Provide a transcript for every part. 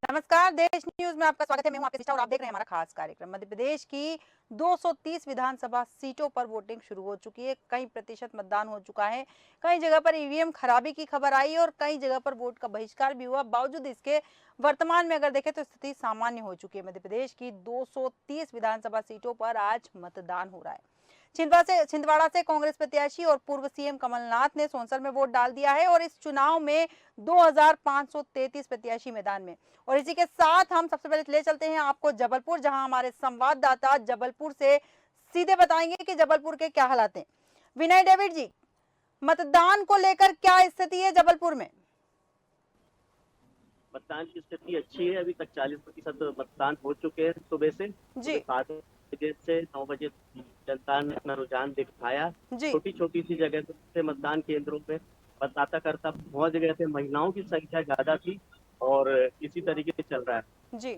नमस्कार, देश न्यूज में आपका स्वागत है। मैं हूं आपके निष्ठा और आप देख रहे हैं हमारा खास कार्यक्रम। मध्य प्रदेश की 230 विधानसभा सीटों पर वोटिंग शुरू हो चुकी है। कई प्रतिशत मतदान हो चुका है। कई जगह पर ईवीएम खराबी की खबर आई और कई जगह पर वोट का बहिष्कार भी हुआ। बावजूद इसके वर्तमान में अगर देखें तो स्थिति सामान्य हो चुकी है। मध्य प्रदेश की 230 विधानसभा सीटों पर आज मतदान हो रहा है। छिंदवाड़ा से कांग्रेस प्रत्याशी और पूर्व सीएम कमलनाथ ने सोनसर में वोट डाल दिया है और इस चुनाव में 2533 प्रत्याशी मैदान में। और इसी के साथ हम सबसे पहले ले चलते हैं आपको जबलपुर, जहां हमारे संवाददाता जबलपुर से सीधे बताएंगे कि जबलपुर के क्या हालात हैं। विनय डेविड जी, मतदान को लेकर क्या स्थिति है जबलपुर में? मतदान की स्थिति अच्छी है। अभी तक 40% मतदान हो चुके हैं। सुबह से जी 7 बजे से 9 बजे जनता ने अपना रुझान दिखाया। जी छोटी छोटी सी जगह से मतदान केंद्रों पे मतदाता करता पहुंच गए थे। महिलाओं की संख्या ज्यादा थी और इसी तरीके से चल रहा है। जी।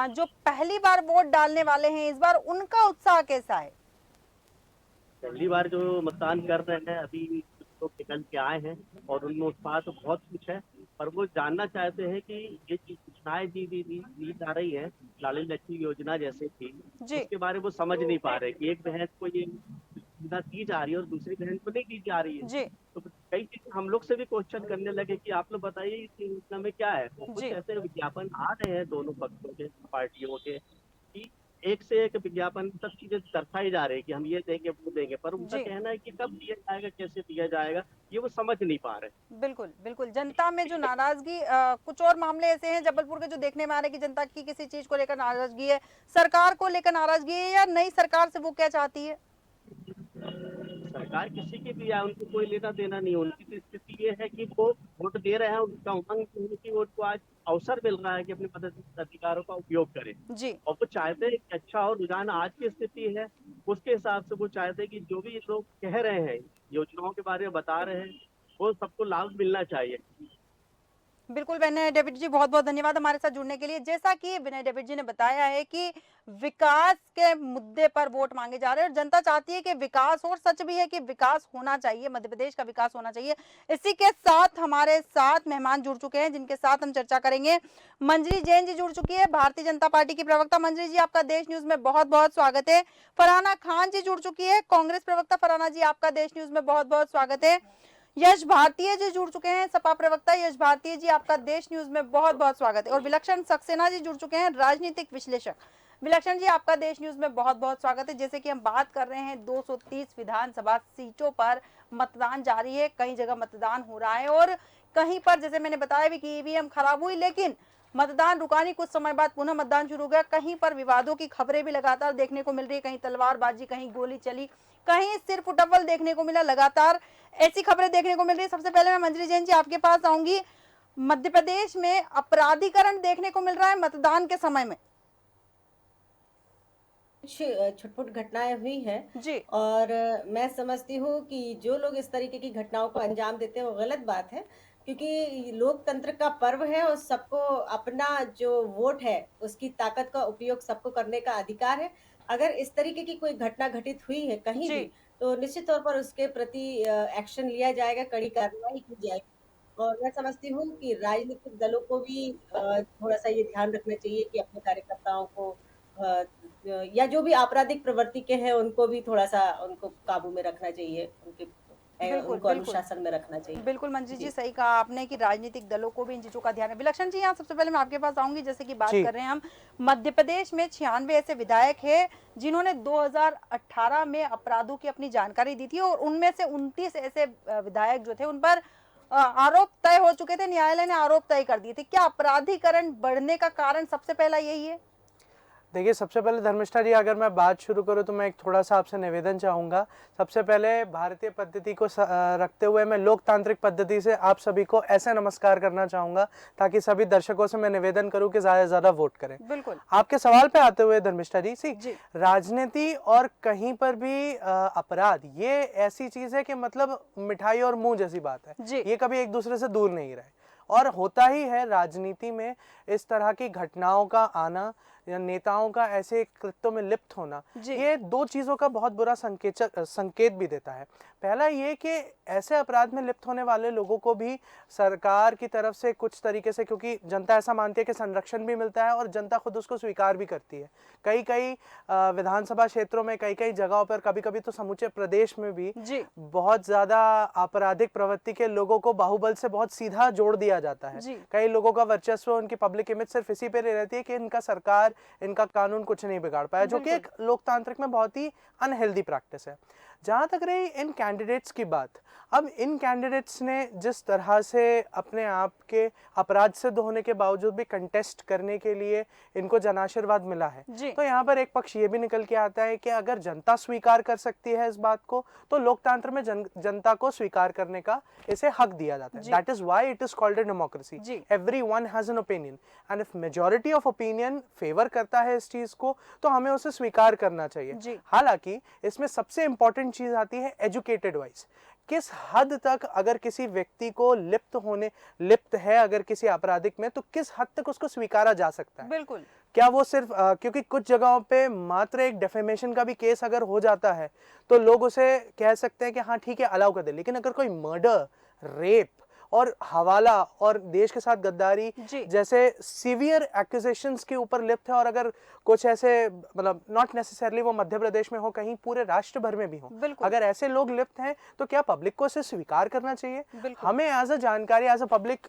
जो पहली बार वोट डालने वाले हैं इस बार, उनका उत्साह कैसा है? पहली बार जो मतदान कर रहे हैं, अभी कुछ लोग निकल के आए हैं और उनमें उत्साह तो बहुत कुछ है, पर वो जानना चाहते हैं कि ये जो सूचनाएं दी जा रही है, लाली लक्ष्मी योजना जैसे थी, जी उसके बारे में वो समझ नहीं पा रहे कि एक बहन को ये सुविधा दी जा रही है और दूसरी बहन को नहीं दी जा रही है। जी तो कई चीजें हम लोग से भी क्वेश्चन करने लगे कि आप लोग बताइए इस योजना में क्या है। तो कुछ जी ऐसे विज्ञापन आ रहे हैं दोनों पक्षों के, पार्टियों के, कि एक से एक विज्ञापन सब चीजें दर्शाई जा रही है कि हम ये देंगे वो देंगे, पर उनका जी। कहना है कि कब दिया जाएगा, कैसे दिया जाएगा, ये वो समझ नहीं पा रहे। बिल्कुल बिल्कुल, जनता में जो नाराजगी, कुछ और मामले ऐसे हैं जबलपुर के जो देखने में आ रहे हैं कि जनता की किसी चीज को लेकर नाराजगी है, सरकार को लेकर नाराजगी है, या नई सरकार से वो क्या चाहती है? सरकार किसी की भी आए, उनको कोई लेना देना नहीं। उनकी तो स्थिति ये है कि वो वोट दे रहे हैं, उनका उमंग है कि उनको आज अवसर मिल रहा है कि अपने अधिकारों का उपयोग करें। जी और वो चाहते हैं कि अच्छा और रुझान आज की स्थिति है, उसके हिसाब से वो चाहते हैं कि जो भी लोग कह रहे हैं, योजनाओं के बारे में बता रहे हैं, वो सबको लाभ मिलना चाहिए। बिल्कुल विनय डेविड जी, बहुत बहुत धन्यवाद हमारे साथ जुड़ने के लिए। जैसा कि विनय डेविड जी ने बताया है कि विकास के मुद्दे पर वोट मांगे जा रहे हैं और जनता चाहती है कि विकास, और सच भी है कि विकास होना चाहिए, मध्य प्रदेश का विकास होना चाहिए। इसी के साथ हमारे साथ मेहमान जुड़ चुके हैं जिनके साथ हम चर्चा करेंगे। मंजरी जैन जी जुड़ चुकी है, भारतीय जनता पार्टी की प्रवक्ता। मंजरी जी, आपका देश न्यूज में बहुत बहुत स्वागत है। फरहाना खान जी जुड़ चुकी है, कांग्रेस प्रवक्ता। फरहाना जी, आपका देश न्यूज में बहुत बहुत स्वागत है। यश भारतीय जी जुड़ चुके हैं, सपा प्रवक्ता। यश भारतीय जी, आपका देश न्यूज में बहुत बहुत स्वागत है। और विलक्षण सक्सेना जी जुड़ चुके हैं, राजनीतिक विश्लेषक। विलक्षण जी, आपका देश न्यूज में बहुत बहुत स्वागत है। जैसे कि हम बात कर रहे हैं, 230 विधानसभा सीटों पर मतदान जारी है। कई जगह मतदान हो रहा है और कहीं पर, जैसे मैंने बताया भी, कि ईवीएम खराब हुई, लेकिन मतदान रुका नहीं। कुछ समय बाद पुनः मतदान शुरू हो गया। कहीं पर विवादों की खबरें भी लगातार देखने को मिल रही है, कहीं तलवारबाजी, कहीं गोली चली, कहीं सिर्फ उटव्वल देखने को मिला। लगातार ऐसी खबरें देखने को मिल रही है। सबसे पहले मैं मंजरी जैन जी आपके पास आऊंगी। मध्य प्रदेश में अपराधीकरण देखने को मिल रहा है मतदान के समय में। कुछ छुटपुट घटनाएं हुई हैं जी और मैं समझती हूँ कि जो लोग इस तरीके की घटनाओं को अंजाम देते हैं वो गलत बात है, क्योंकि लोकतंत्र का पर्व है और सबको अपना जो वोट है उसकी ताकत का उपयोग सबको करने का अधिकार है। अगर इस तरीके की कोई घटना घटित हुई है कहीं जी भी, तो निश्चित तौर पर उसके प्रति एक्शन लिया जाएगा, कड़ी कार्रवाई की जाएगी। और मैं समझती हूँ कि राजनीतिक दलों को भी थोड़ा सा ये ध्यान रखना चाहिए कि अपने कार्यकर्ताओं को या जो भी आपराधिक प्रवृत्ति के हैं उनको भी थोड़ा-सा उनको काबू में रखना चाहिए, बिल्कुल उनको बिल्कुल अनुशासन में रखना चाहिए। बिल्कुल मंजरी जी, जी। सही कहा आपने कि राजनीतिक दलों को भी इन चीजों का ध्यान है। विलक्षण जी, यहाँ सबसे पहले मैं आपके पास आऊंगी। जैसे कि बात जी, कर रहे हैं हम, मध्य प्रदेश में 96 ऐसे विधायक हैं जिन्होंने 2018 में अपराधों की अपनी जानकारी दी थी और उनमें से 29 ऐसे विधायक जो थे उन पर आरोप तय हो चुके थे। न्यायालय ने आरोप तय कर दिए थे। क्या अपराधीकरण बढ़ने का कारण सबसे पहला यही है? देखिए सबसे पहले धर्मिष्ठा जी, अगर मैं बात शुरू करूं तो मैं एक थोड़ा सा आपसे निवेदन चाहूँगा। सबसे पहले भारतीय पद्धति को रखते हुए मैं लोकतांत्रिक पद्धति से आप सभी को ऐसे नमस्कार करना चाहूँगा ताकि सभी दर्शकों से मैं निवेदन करूँ कि ज़्यादा से ज़्यादा वोट करें। बिल्कुल आपके सवाल पे आते हुए धर्मिष्ठा जी, जी राजनीति और कहीं पर भी अपराध, ये ऐसी चीज़ है कि मतलब मिठाई और मुँह जैसी बात है। जी ये कभी एक दूसरे से दूर नहीं रहे और होता ही है राजनीति में इस तरह की घटनाओं का आना, या नेताओं का ऐसे कृत्यों में लिप्त होना, जी। ये दो चीज़ों का बहुत बुरा संकेत भी देता है। पहला ये कि ऐसे अपराध में लिप्त होने वाले लोगों को भी सरकार की तरफ से कुछ तरीके से, क्योंकि जनता ऐसा मानती है कि संरक्षण भी मिलता है और जनता खुद उसको स्वीकार भी करती है। कई कई विधानसभा क्षेत्रों में, कई कई जगहों पर, कभी कभी तो समूचे प्रदेश में भी जी। बहुत ज़्यादा आपराधिक प्रवृत्ति के लोगों को बाहुबल से बहुत सीधा जोड़ दिया जाता है। जी। कई लोगों का वर्चस्व, उनकी पब्लिक इमेज सिर्फ इसी पे रहती है कि इनका सरकार, इनका कानून कुछ नहीं बिगाड़ पाया, जो कि एक लोकतांत्रिक में बहुत ही अनहेल्दी प्रैक्टिस है। जहाँ तक रही इन कैंडिडेट्स की बात, अब इन कैंडिडेट्स ने जिस तरह से अपने आप के अपराध सिद्ध होने के बावजूद भी कंटेस्ट करने के लिए इनको जनाशीर्वाद मिला है, जी। तो यहाँ पर एक पक्ष ये भी निकल के आता है कि अगर जनता स्वीकार कर सकती है इस बात को, तो लोकतंत्र में जनता को स्वीकार करने का इसे हक दिया जाता है। That is why it is called a democracy. Everyone has an opinion and if majority of opinion favour करता है इस चीज को, तो हमें उसे स्वीकार करना चाहिए। हालांकि इसमें सबसे इंपॉर्टेंट चीज आती है एजुकेटेड वाइज। किस हद तक अगर किसी व्यक्ति को लिप्त है अगर किसी आपराधिक में, तो किस हद तक उसको स्वीकारा जा सकता है। बिल्कुल। क्या वो सिर्फ क्योंकि कुछ जगहों पे मात्र एक डेफेमेशन का भी केस अगर हो जाता है तो लोग उसे कह सकते हैं कि हाँ ठीक है अलाउ कर दे, लेकिन अगर कोई मर्डर, रेप और हवाला और देश के साथ गद्दारी जैसे सीवियर एक्यूजेशंस के ऊपर लिप्त है, और अगर कुछ ऐसे, मतलब नॉट नेसेसरली वो मध्य प्रदेश में हो, कहीं पूरे राष्ट्र भर में भी हो, अगर ऐसे लोग लिप्त हैं, तो क्या पब्लिक को इसे स्वीकार करना चाहिए? हमें एज अ जानकारी, एज अ पब्लिक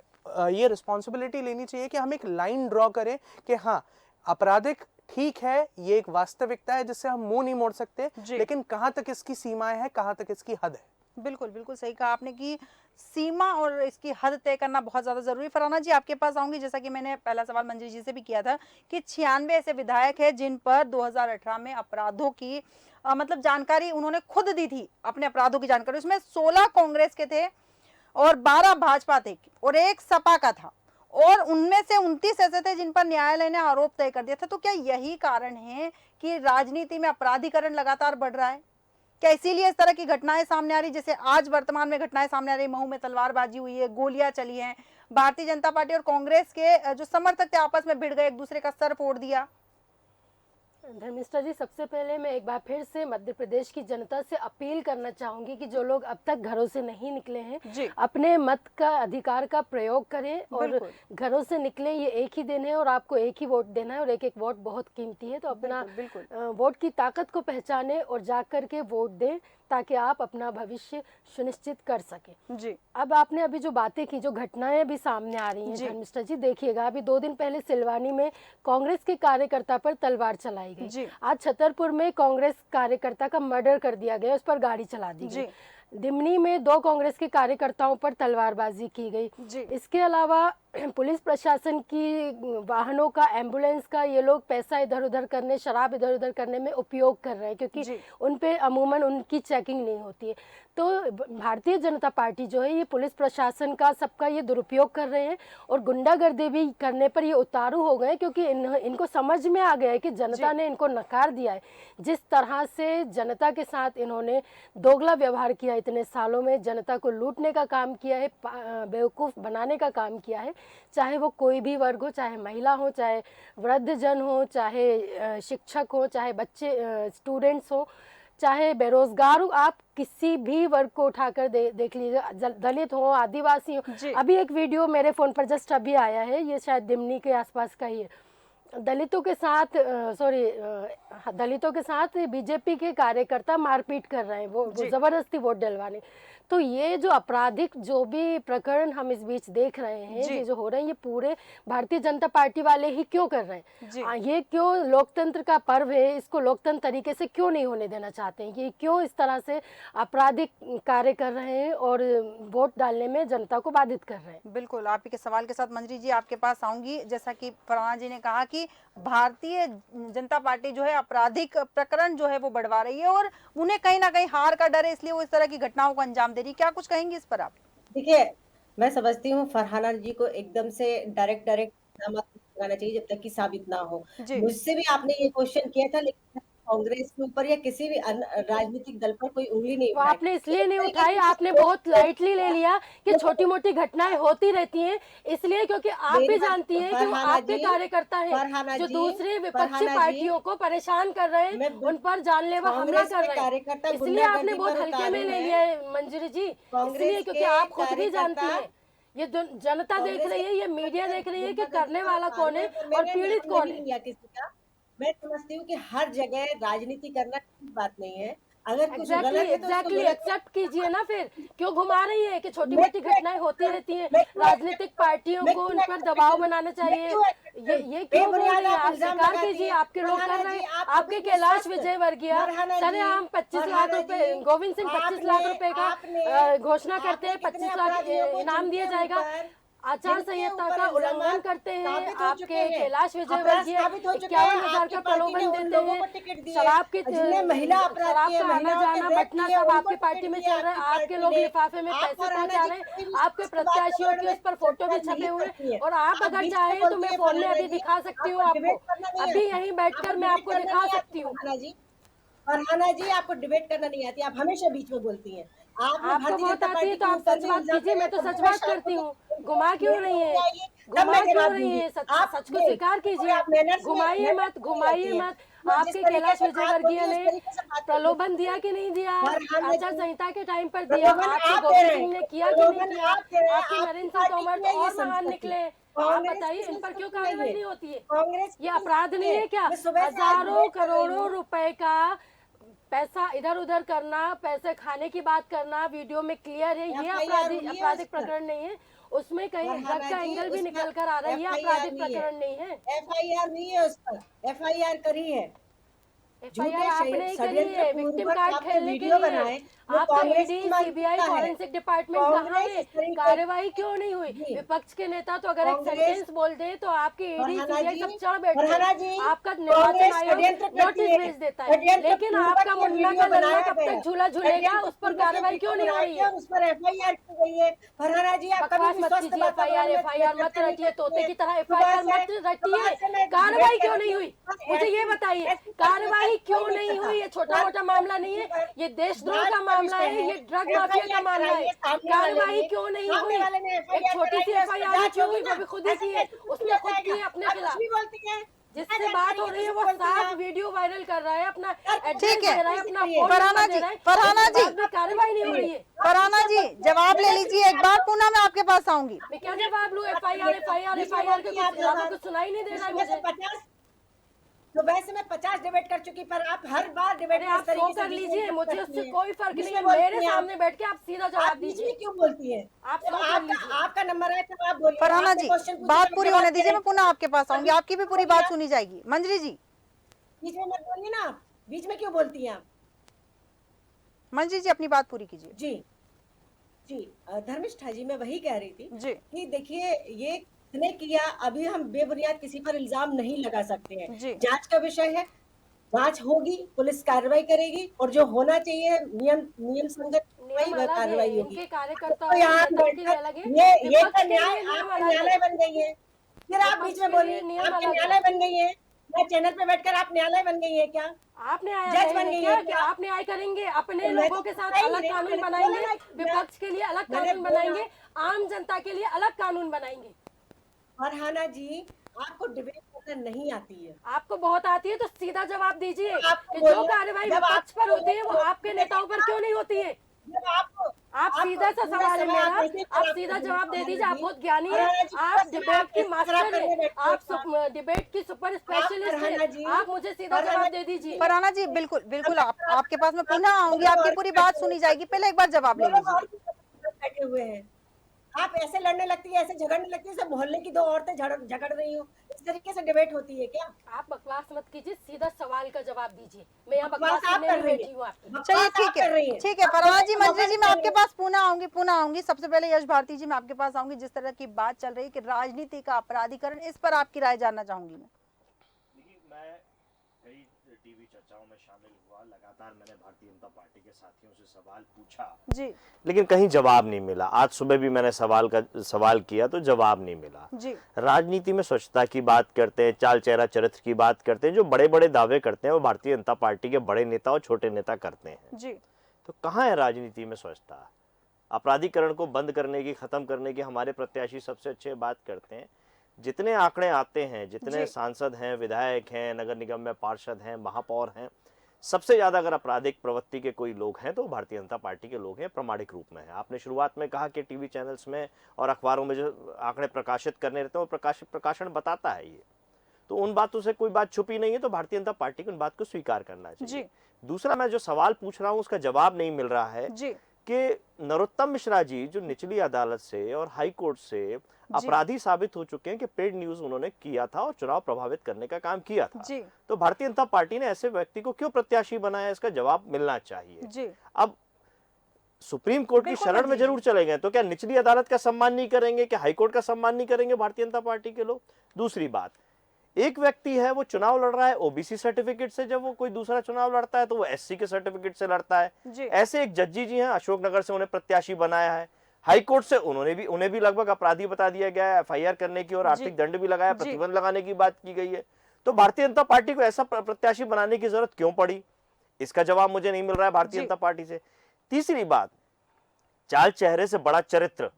ये रिस्पॉन्सिबिलिटी लेनी चाहिए कि हम एक लाइन ड्रॉ करें कि हाँ आपराधिक ठीक है, ये एक वास्तविकता है जिससे हम मुंह नहीं मोड़ सकते, लेकिन कहाँ तक इसकी सीमाएं हैं, कहाँ तक इसकी हद है। बिल्कुल बिल्कुल सही कहा आपने कि सीमा और इसकी हद तय करना बहुत ज्यादा जरूरी। फरहाना जी, आपके पास आऊंगी। जैसा कि मैंने पहला सवाल मंजरी जी से भी किया था कि 96 ऐसे विधायक हैं जिन पर 2018 में अपराधों की मतलब जानकारी उन्होंने खुद दी थी, अपने अपराधों की जानकारी। उसमें 16 कांग्रेस के थे और 12 भाजपा थे और एक सपा का था, और उनमें से 29 ऐसे थे जिन पर न्यायालय ने आरोप तय कर दिया था। तो क्या यही कारण है कि राजनीति में अपराधीकरण लगातार बढ़ रहा है? क्या इसीलिए इस तरह की घटनाएं सामने आ रही, जैसे आज वर्तमान में घटनाएं सामने आ रही, महू में तलवारबाजी हुई है, गोलियां चली हैं, भारतीय जनता पार्टी और कांग्रेस के जो समर्थक थे आपस में भिड़ गए, एक दूसरे का सर फोड़ दिया? धर्मिष्ठा जी, सबसे पहले मैं एक बार फिर से मध्य प्रदेश की जनता से अपील करना चाहूंगी कि जो लोग अब तक घरों से नहीं निकले हैं, अपने मत का अधिकार का प्रयोग करें और घरों से निकले। ये एक ही दिन है और आपको एक ही वोट देना है और एक एक वोट बहुत कीमती है, तो अपना वोट की ताकत को पहचाने और जाकर के वोट दें ताकि आप अपना भविष्य सुनिश्चित कर सकें। जी। अब आपने अभी जो बातें की, जो घटनाएं भी सामने आ रही हैं धर्मिष्ठा जी, देखिएगा अभी 2 दिन पहले सिलवानी में कांग्रेस के कार्यकर्ता पर तलवार चलाई गई। आज छतरपुर में कांग्रेस कार्यकर्ता का मर्डर कर दिया गया, उस पर गाड़ी चला दी गई। दिमनी में 2 कांग्रेस के कार्यकर्ताओं पर तलवारबाजी की गई। इसके अलावा पुलिस प्रशासन की वाहनों का, एम्बुलेंस का ये लोग पैसा इधर उधर करने, शराब इधर उधर करने में उपयोग कर रहे हैं, क्योंकि उन पे अमूमन उनकी चेकिंग नहीं होती है। तो भारतीय जनता पार्टी जो है ये पुलिस प्रशासन का, सबका ये दुरुपयोग कर रहे हैं और गुंडागर्दी भी करने पर ये उतारू हो गए, क्योंकि इनको समझ में आ गया है कि जनता ने इनको नकार दिया है। जिस तरह से जनता के साथ इन्होंने दोगला व्यवहार किया, इतने सालों में जनता को लूटने का काम किया है, बेवकूफ़ बनाने का काम किया है, चाहे वो कोई भी वर्ग हो, चाहे महिला हो, चाहे वृद्धजन हो, चाहे शिक्षक हो, चाहे बच्चे स्टूडेंट्स हो, चाहे बेरोजगार हो, आप किसी भी वर्ग को उठाकर देख लीजिए, दलित हो, आदिवासी हो। अभी एक वीडियो मेरे फ़ोन पर जस्ट अभी आया है, ये शायद दिमनी के आसपास का ही है। दलितों के साथ बीजेपी के कार्यकर्ता मारपीट कर रहे हैं, वो जबरदस्ती वोट डलवाने। तो ये जो आपराधिक जो भी प्रकरण हम इस बीच देख रहे हैं, ये जो हो रहे हैं, ये पूरे भारतीय जनता पार्टी वाले ही क्यों कर रहे हैं? ये क्यों लोकतंत्र का पर्व है, इसको लोकतंत्र तरीके से क्यों नहीं होने देना चाहते हैं? ये क्यों इस तरह से आपराधिक कार्य कर रहे हैं और वोट डालने में जनता को बाधित कर रहे हैं? बिल्कुल, आप के सवाल के साथ मंजरी जी आपके पास आऊंगी। जैसा कि फरहाना जी ने कहा कि भारतीय जनता पार्टी जो है आपराधिक प्रकरण जो है वो बढ़वा रही है और उन्हें कहीं ना कहीं हार का डर है, इसलिए वो इस तरह की घटनाओं को अंजाम दे रही। क्या कुछ कहेंगी इस पर आप? देखिए, मैं समझती हूँ फरहाना जी को एकदम से डायरेक्ट लगाना चाहिए जब तक कि साबित ना हो। मुझसे भी आपने ये क्वेश्चन किया था, लेकिन कांग्रेस के ऊपर या किसी भी राजनीतिक दल पर कोई उंगली नहीं वो उठाई। आपने इसलिए नहीं इस उठाई, तरीके से आपने बहुत लाइटली ले लिया कि छोटी मोटी घटनाएं होती रहती हैं, इसलिए क्योंकि आप भी जानती हैं कि वो फरहाना आपके जी, कार्यकर्ता हैं फरहाना जो जी, दूसरे विपक्षी फरहाना जी, पार्टियों को परेशान कर रहे मैं हैं, उन पर जानलेवा हमला कांग्रेस कर के रहे हैं, कार्यकर्ता इसलिए आपने गुंडागर्दी बहुत पर हल्के में उतारू ले हैं। लिया है मंजरी जी, कांग्रेस इसलिए क्योंकि के आप खुद भी जानती कार्यकर्ता हैं, ये जनता देख कांग्रेस रही के है, ये मीडिया देख रही है कि गुंडागर्दी करने पर वाला उतारू कौन है हैं, पर और मैंने पीड़ित नाम कौन नहीं है। लिया किसी का। मैं समझती हूँ कि हर जगह राजनीति करना ठीक बात नहीं है। अगर कुछ गलत है तो उसको गलत एक्सेप्ट कीजिए ना, फिर क्यों घुमा रही है कि छोटी मैं मोटी क्यों घटनाएं होती रहती हैं, मैं क्यों राजनीतिक पार्टियों मैं को उन क्यों पर accept दबाव करूं? बनाना मैं चाहिए, क्यों accept करूं? ये क्यों बोल बेबुनियाद रही है आप आप? इल्जाम स्वीकार लगाती कीजिए, हैं। आपके लोग कर फरहाना रहे जी, हैं, आप आपके कभी कैलाश विश्वस्त- विजय वर्गीय फरहाना सरे जी, हम 25 लाख फरहाना रुपए, जी, गोविंद सिंह 25 लाख आपने- रुपए का आपने- घोषणा करते हैं, आपने कितने 25 लाख अपराधियों को इनाम दिया जिनके जाएगा, ऊपर- आचार जिनके संहिता ऊपर का उल्लंघन इल्जामात करते हैं, साबित हो चुके आपके हैं। कैलाश विजय अपराध वर्गीय साबित हो चुके 51,000 आपकी का पार्टी ने प्रलोभन उन देते लोगों को हैं, टिकट दिए शराब के जिनने महिला अपराध शराब किए, का आना महिलाओं के जाना रेप बटना किए, सब उनको आपकी पार्टी टिकट में दिया चल रहा है, आपकी आपके पार्टी लोग ने। लिफाफे में आप पैसे फरहाना पहुंचा जी रहे हैं, कभी भी आपके स्पष्ट प्रत्याशियों की उस पर फोटो भी वातावरण में छपे हुए नहीं हैं, और आप अगर बीच में चाहें तो बोलती मैं है फोन में फरहाना अभी जी, दिखा सकती हूँ आपको डिबेट आपको, करना नहीं अभी आता। यहीं बैठकर मैं डिबेट आपको करना दिखा नहीं आती सकती हूँ। फरहाना जी। फरहाना जी, आपको डिबेट करना नहीं आती, आप हमेशा बीच में बोलती हैं। आपने आपको भारतीय बहुत जनता आती है पार्टी तो के आप ऊपर सच भी बात इल्जाम कीजिए, मैं तो लगाया, सच तब मैं बात शायद करती मुझे हूँ, घुमा क्यों मेरे रही में है, आइए, तब घुमा मैं क्यों जवाब रही दूंगी। है, सच आप सच को नहीं, स्वीकार और कीजिए, आप manners में घुमाइए manners मत, में नहीं घुमाइए रहती हैं। मत। मैं जिस आपके तरीके कैलाश से विजय बात वर्गीय होती है, उस ने तरीके से बात करती प्रलोभन दिया कि नहीं दिया, फरहाना आचार जी, संहिता के टाइम पर दिया, प्रलोभन आपके आप दे गोविंद रहे सिंह हैं, ने किया कि नहीं प्रलोभन किया, आप दे रहे हैं, आपके आपकी नरेंद्र सिंह पार्टी तोमर की तो है ये और महान संस्कृति। निकले, आप कांग्रेस बताइए की इन पर क्यों संस्कृति कार्रवाई है। नहीं होती है? कांग्रेस की ये अपराध नहीं है क्या? मैं सुबह से आज हजारों डिबेट कर रही करोड़ों हूँ। रुपए का पैसा इधर उधर करना, पैसे खाने की बात करना, वीडियो में क्लियर है, ये FIR हुई है आपराधिक उस पर। प्रकरण नहीं है, उसमें कहीं फरहाना ड्रग का जी, एंगल भी उस निकल पर कर आ रहा है, ये FIR आपराधिक हुई है। प्रकरण नहीं है। FIR हुई है उस पर, FIR करी है। एफआईआर आपने ही करी है, विक्टिम कार्ड आपने खेलने के वीडियो लिए, बनाए, वो आपका कांग्रेस ईडी की सीबीआई मानसिकता है। फॉरेंसिक डिपार्टमेंट कहाँ कांग्रेस है? इस तरीके- कार्यवाही क्यों नहीं हुई? जी। विपक्ष के नेता तो अगर एक कांग्रेस- सेंटेंस बोल दे तो आपकी ईडी फरहाना सीबीआई जी, सब चढ़ बैठते फरहाना हैं, जी, आपका निर्वाचन कांग्रेस आयोग षड्यंत्र करती नोटिस है। भेज देता है, षड्यंत्र लेकिन पूर्वक आपका ये मुन्ना वीडियो का लल्ला बनाया कब गया। तक झूला झूलेगा, षड्यंत्र उस पर पूर्वक ये कार्रवाई क्यों नहीं हो रही वीडियो है? बनाया गया, उस पर FIR की गई है। फरहाना जी, आप कभी बकवास भी मत स्वस्थ कीजिए, वातावरण में एफआईआर मत चर्चा नहीं रटिए, तोते करती की तरह हैं। एफआईआर सुबह मत से- रटिए, सुबह से मैं कार्रवाई डिबेट क्यों कर रही नहीं हूँ। हुई? मुझे ये बताइए, कार्रवाई क्यों नहीं हुई? ये छोटा मोटा मामला नहीं है, ये देशद्रोह का मामला है, ये ड्रग माफिया का मामला है, कार्रवाई क्यों नहीं हुई? एक छोटी सी एफआईआर क्यों हुई? वो भी खुद ही की है, उसने खुद की है अपने खिलाफ, बोलती है जिससे बात हो रही है वो साफ वीडियो वायरल कर रहा है, अपना एड्रेस ठीक है। दे रहा है, अपना फोन फरहाना नंबर दे जी, रहा है, फरहाना उसके जी। बाद भी कार्रवाई नहीं हो रही है। फरहाना जी जवाब ले लीजिए एक बार, पुनः मैं आपके पास आऊंगी। मैं क्या जवाब लूं? एफआईआर के कुछ ज्यादा कुछ सुनाई नहीं दे रहा है मुझे। 50 तो वैसे मैं 50 डिबेट कर चुकी, पर आप हर बार डिबेट अरे आप शो कर लीजिए, मुझे उससे कोई फर्क नहीं है, मेरे सामने बैठ के आप सीधा जवाब आप बीच दीजिए। में क्यों बोलती हैं? आप जब शो कर लीजिए। आपका नंबर आए तब आप बोलिए। फरहाना आपने जी क्वेश्चन पूछा, बात मैं पूरी जवाब होने दे दीजिए, रही मैं पुनः आपके पास आऊंगी, आपकी भी पूरी बात सुनी जाएगी। मंजरी जी, हूँ। बीच में मत बोलिए ना, आप बीच में क्यों बोलती हैं आप? मंजरी जी अपनी बात पूरी कीजिए। जी जी, धर्मिष्ठा जी, मैं वही कह रही थी जी कि देखिए, ये किसने किया, अभी हम बेबुनियाद किसी पर इल्जाम नहीं लगा सकते हैं। जी। जांच का विषय है, जांच होगी, पुलिस कार्रवाई करेगी, और जो होना चाहिए नियम संगत वही नियम अलग है, कार्रवाई होगी। इनके कार्यकर्ताओं तो और यहाँ नेताओं के लिए अलग है, ये विपक्ष का के लिए न्याय नियम आपका अलग है। न्यायालय बन गई है। फिर आप विपक्ष बीच में के बोलिए, लिए नियम आपके अलग है। न्यायालय बन गई है। मैं चैनल पे बैठकर आप न्यायालय बन गई है क्या? आप न्याय जज बन करेंगे गई क्या? है कि क्या? आप न्याय करेंगे, अपने तो मैं लोगों तो के साथ बताई अलग नहीं, कानून मैंने बनाएंगे, बोला ना, विपक्ष के लिए अलग मैंने कानून बोला। बनाएंगे, आम जनता के लिए अलग कानून बनाएंगे। फरहाना जी, आपको डिबेट करना नहीं आती है। आपको बहुत आती है तो सीधा जवाब दीजिए आपको कि जो बोलिए, कार्रवाई जब विपक्ष आपको पर होती है वो बोलिए, आपके नेताओं पर क्यों नहीं होती है? जब आपको आप सीधा सा पूरा सवाल है सवाल मेरा, कैसे आप खराब सीधा कर जवाब दे रही दीजिए, आप हैं? बहुत ज्ञानी फरहाना है, जी, आप पूरा डिबेट की सवाल खराब मास्टर करने है, बैठे आप डिबेट की सुपर स्पेशलिस्ट फरहाना जी, है, आप मुझे सीधा फरहाना जवाब जी, दे दीजिए। फरहाना जी बिल्कुल बिल्कुल, आपके पास मैं पुनः आऊंगी, आपकी पूरी बात सुनी जाएगी, पहले एक बार जवाब ले लोग लीजिए। और भी बैठे हुए हैं। आप ऐसे लड़ने लगती है, ऐसे झगड़ने लगती है, सब मोहल्ले की दो औरतें झगड़ रही हो, इस तरीके से डिबेट होती है क्या? आप बकवास मत कीजिए, सीधा सवाल का जवाब दीजिए। मैं यहाँ बकवास बकवास आप करने कर नहीं रही बैठी हैं। हूँ आपकी। चलिए बकवास आप कर रही हैं। ठीक है आप फरहाना लोगों जी, को मंजरी जी, मैं मौका आपके नहीं पास पुनः आऊंगी। सबसे पहले यश भारती जी मैं आपके पास आऊंगी। जिस तरह की बात चल रही है कि राजनीति का अपराधीकरण, इस पर आपकी राय जानना चाहूंगी मैं। देखिए, मैं कई टीवी चर्चा चर्चाओं में शामिल हुआ, लगातार मैंने भारतीय जनता पार्टी के साथियों से सवाल पूछा, जी लेकिन कहीं जवाब नहीं मिला। आज सुबह भी मैंने सवाल किया तो जवाब नहीं मिला। जी राजनीति में स्वच्छता की बात करते हैं, चाल चेहरा चरित्र की बात करते हैं, जो बड़े बड़े दावे करते हैं वो भारतीय जनता पार्टी के बड़े नेता और छोटे नेता करते हैं। जी तो कहाँ है राजनीति में स्वच्छता? अपराधीकरण को बंद करने की, खत्म करने की हमारे प्रत्याशी सबसे अच्छे बात करते हैं। जितने आंकड़े आते हैं, जितने सांसद हैं, विधायक हैं, नगर निगम में पार्षद हैं, महापौर हैं, सबसे ज्यादा अगर आपराधिक प्रवृत्ति के कोई लोग हैं तो भारतीय जनता पार्टी के लोग हैं, प्रामाणिक रूप में है। आपने शुरुआत में कहा कि टीवी चैनल्स में और अखबारों में जो आंकड़े प्रकाशित करने रहते हैं वो प्रकाशन बताता है ये, तो उन बातों से कोई बात छुपी नहीं है, तो भारतीय जनता पार्टी को उन बात को स्वीकार करना चाहिए। दूसरा, मैं जो सवाल पूछ रहा हूं उसका जवाब नहीं मिल रहा है कि नरोत्तम मिश्रा जी जो निचली अदालत से और हाई कोर्ट से अपराधी साबित हो चुके हैं कि पेड न्यूज उन्होंने किया था और चुनाव प्रभावित करने का काम किया था, तो भारतीय जनता पार्टी ने ऐसे व्यक्ति को क्यों प्रत्याशी बनाया, इसका जवाब मिलना चाहिए। अब सुप्रीम कोर्ट की शरण में जरूर चले गए तो क्या निचली अदालत का सम्मान नहीं करेंगे, क्या हाईकोर्ट का सम्मान नहीं करेंगे भारतीय जनता पार्टी के लोग? दूसरी बात, एक व्यक्ति है वो चुनाव लड़ रहा है ओबीसी सर्टिफिकेट से, जब वो कोई दूसरा चुनाव लड़ता है तो वो एससी के सर्टिफिकेट से लड़ता है। ऐसे एक जज्जी जी हैं, अशोकनगर से उन्हें प्रत्याशी बनाया है, हाईकोर्ट से उन्हें भी लगभग अपराधी बता दिया गया है, एफआईआर करने की और आर्थिक दंड भी लगाया, प्रतिबंध लगाने की बात की गई है। तो भारतीय जनता पार्टी को ऐसा प्रत्याशी बनाने की जरूरत क्यों पड़ी, इसका जवाब मुझे नहीं मिल रहा है भारतीय जनता पार्टी से। तीसरी बात, चाल चेहरे से बड़ा चरित्र,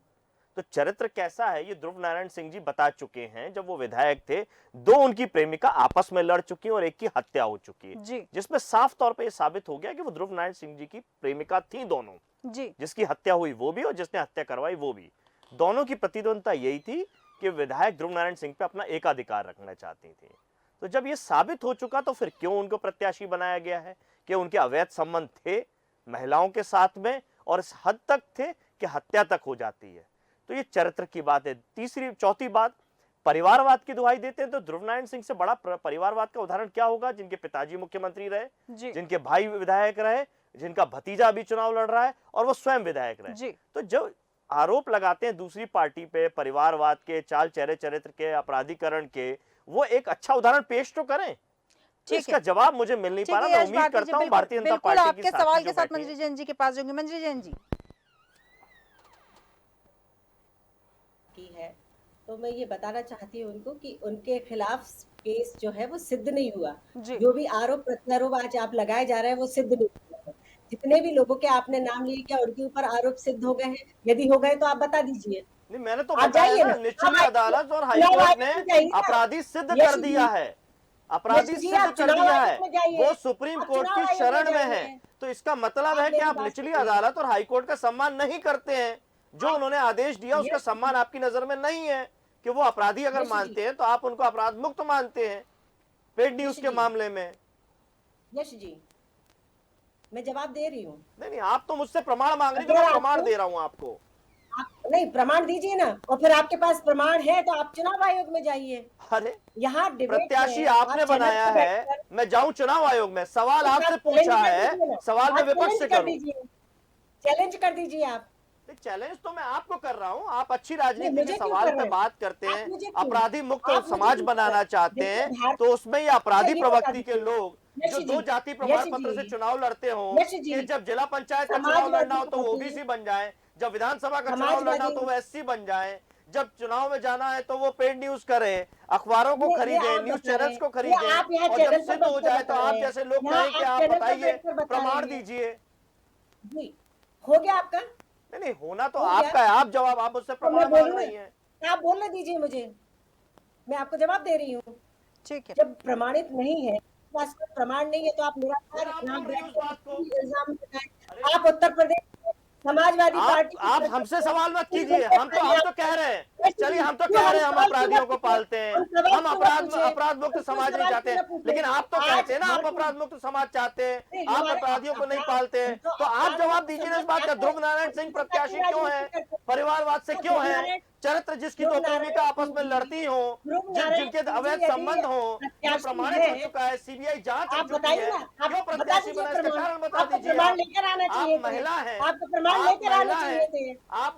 तो चरित्र कैसा है ये ध्रुव नारायण सिंह जी बता चुके हैं। जब वो विधायक थे, दो उनकी प्रेमिका आपस में लड़ चुकी और एक की हत्या हो चुकी है, जिसमें साफ तौर पे ये साबित हो गया कि वो ध्रुव नारायण सिंह जी की प्रेमिका थी दोनों, जिसकी हत्या हुई वो भी और जिसने हत्या करवाई वो भी। दोनों की प्रतिद्वंदता यही थी कि विधायक ध्रुव नारायण सिंह पे अपना एकाधिकार रखना चाहती थी। तो जब ये साबित हो चुका तो फिर क्यों उनको प्रत्याशी बनाया गया है कि उनके अवैध संबंध थे महिलाओं के साथ में और इस हद तक थे कि हत्या तक हो जाती है। तो ये चरित्र की बात है। चौथी बात, परिवारवाद की दुहाई देते हैं तो ध्रुव नारायण सिंह से बड़ा परिवारवाद का उदाहरण क्या होगा, जिनके पिताजी मुख्यमंत्री रहे, जिनके भाई विधायक रहे, जिनका भतीजा अभी चुनाव लड़ रहा है और वो स्वयं विधायक रहे। तो जो आरोप लगाते हैं दूसरी पार्टी पे परिवारवाद के, चाल चेहरे चरित्र के, अपराधीकरण के, वो एक अच्छा उदाहरण पेश तो करें। तो इसका जवाब मुझे मिल नहीं पा रहा। मैं उम्मीद करता हूँ भारतीय जनता पार्टी आपके सवाल के साथ मंजरी जैन जी के पास जाऊंगी। मंजरी जैन जी की है तो मैं ये बताना चाहती हूँ उनको कि उनके खिलाफ केस जो है वो सिद्ध नहीं हुआ। जो भी आरोप प्रत्यारोप आज आप लगाए जा रहे हैं वो सिद्ध नहीं हुआ। जितने भी लोगों के आपने नाम लिए, क्या उनके ऊपर आरोप सिद्ध हो गए हैं? यदि हो गए तो आप बता दीजिए। नहीं, मैंने तो बताया ना, निचली अदालत और हाईकोर्ट ने अपराधी सिद्ध कर दिया है, अपराधी सिद्ध कर दिया है, वो सुप्रीम कोर्ट की शरण में है। तो इसका मतलब है कि आप निचली अदालत और हाईकोर्ट का सम्मान नहीं करते हैं। जो उन्होंने आदेश दिया उसका सम्मान आपकी नजर में नहीं है कि वो अपराधी अगर मानते हैं तो आप उनको अपराध मुक्त मानते हैं पेड न्यूज के मामले में। यश जी, मैं जवाब दे रही हूँ। नहीं, आप तो मुझसे प्रमाण मांग रही हैं, मैं प्रमाण दे रहा हूँ आपको। नहीं, प्रमाण दीजिए ना, और फिर आपके पास प्रमाण है तो आप चुनाव आयोग में जाइए। अरे यहाँ प्रत्याशी आपने बनाया है, मैं जाऊं चुनाव आयोग में? सवाल आपसे पूछा है, सवाल में विपक्ष से करूं। चैलेंज कर दीजिए आप। चैलेंज तो मैं आपको कर रहा हूँ। आप अच्छी राजनीति के सवाल पे बात करते हैं, अपराधी मुक्त समाज बनाना चाहते हैं, तो उसमें ये अपराधी प्रवृत्ति के लोग जो दो जाति प्रमाण पत्र से चुनाव लड़ते हो, कि जब जिला पंचायत का चुनाव लड़ना हो तो वो ओबीसी बन जाए, जब विधानसभा का चुनाव लड़ना हो तो वो एससी बन जाए, जब चुनाव में जाना है तो वो पेड न्यूज करें, अखबारों को खरीदे, न्यूज चैनल्स को खरीदे, और जब सिद्ध हो जाए तो आप जैसे लोग कहें कि आप बताइए, प्रमाण दीजिए। हो गया आपका? नहीं, होना तो आपका है, आप जवाब, आप उससे प्रमाण मांग रही हैं। आप बोलने दीजिए मुझे, मैं आपको जवाब दे रही हूँ। ठीक है, जब प्रमाणित नहीं है, प्रमाण नहीं है तो आप निराधार आप उत्तर प्रदेश समाजवादी पार्टी आप हमसे सवाल मत कीजिए। हम तो कह रहे हैं, चलिए हम तो कह रहे हैं हम अपराधियों को पालते हैं, हम अपराध मुक्त समाज नहीं चाहते, लेकिन आप तो कहते हैं ना आप अपराध मुक्त समाज चाहते हैं, आप अपराधियों को नहीं पालते हैं। तो आप जवाब दीजिए ना इस बात का, ध्रुव नारायण सिंह प्रत्याशी क्यों है, परिवारवाद से क्यों है, चरित्र जिसकी दो प्रेमिका आपस में लड़ती हो, जिनके अवैध संबंध हो, जो प्रमाणित हो चुका है, सीबीआई जांच हो चुकी है, क्यों प्रत्याशी बना, इसका कारण बता दीजिए। आप महिला हैं, आप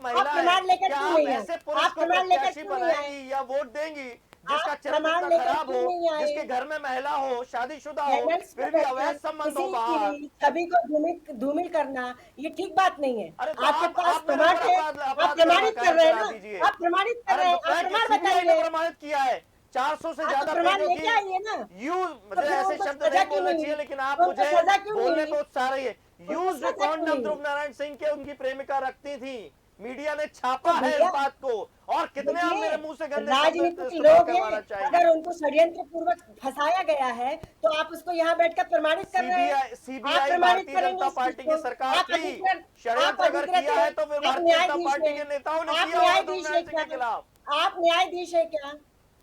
महिला हैं, क्या आप ऐसे पुरुष को प्रत्याशी बनाएंगी या वोट देंगी जिसका आप चरित्र प्रमाण इतना लेकर खराब क्यों हो, नहीं आए? जिसके घर में महिला हो, शादीशुदा हो, चैनल्स फिर पे भी बैठकर अवैध संबंध हो किसी बाहर। की छवि को धूमिल करना ये ठीक बात नहीं है। अरे तो आपके पास आप मेरे प्रमाण ऊपर है, अपराध आप अपराध प्रमाणित कर कायम रहे हैं करा ना, दीजिए। आप प्रमाणित कर अरे रहे हैं, दोपहर आप के प्रमाण सीबीआई ने बताइए। प्रमाणित किया है 400 से आप ज्यादा तो प्रमाण पेजों लेके आइए ना, की यूज, तो मुझे फिर ऐसे उनको शब्द सजा नहीं क्यों बोलने नहीं चाहिए, हुई? लेकिन आप उनको मुझे सजा क्यों नहीं बोलने हुई? को उत्साह रही है। उनको यूज सजा क्यों कॉन्डम नहीं ध्रुव हुई? नारायण सिंह के उनकी प्रेमिका रखती थी, मीडिया ने छापा है इस भैया, बात को, और कितने आप मेरे मुंह से देखिए गंदे शब्द राजनीतिक इस्तेमाल लोग हैं, करवाना चाहेंगे। अगर उनको षड्यंत्र पूर्वक फंसाया गया है तो आप उसको यहाँ बैठकर प्रमाणित कर रहे हैं। सीबीआई आप प्रमाणित भारतीय करेंगे जनता इस चीज पार्टी को। की सरकार आप थी, अधिकृत, षड्यंत्र अगर किया है तो फिर आप भारतीय जनता न्यायाधीश पार्टी हैं, के नेताओं ने आप किया होगा ध्रुव न्यायाधीश नारायण हैं सिंह के क्या? खिलाफ। आप न्यायाधीश है क्या?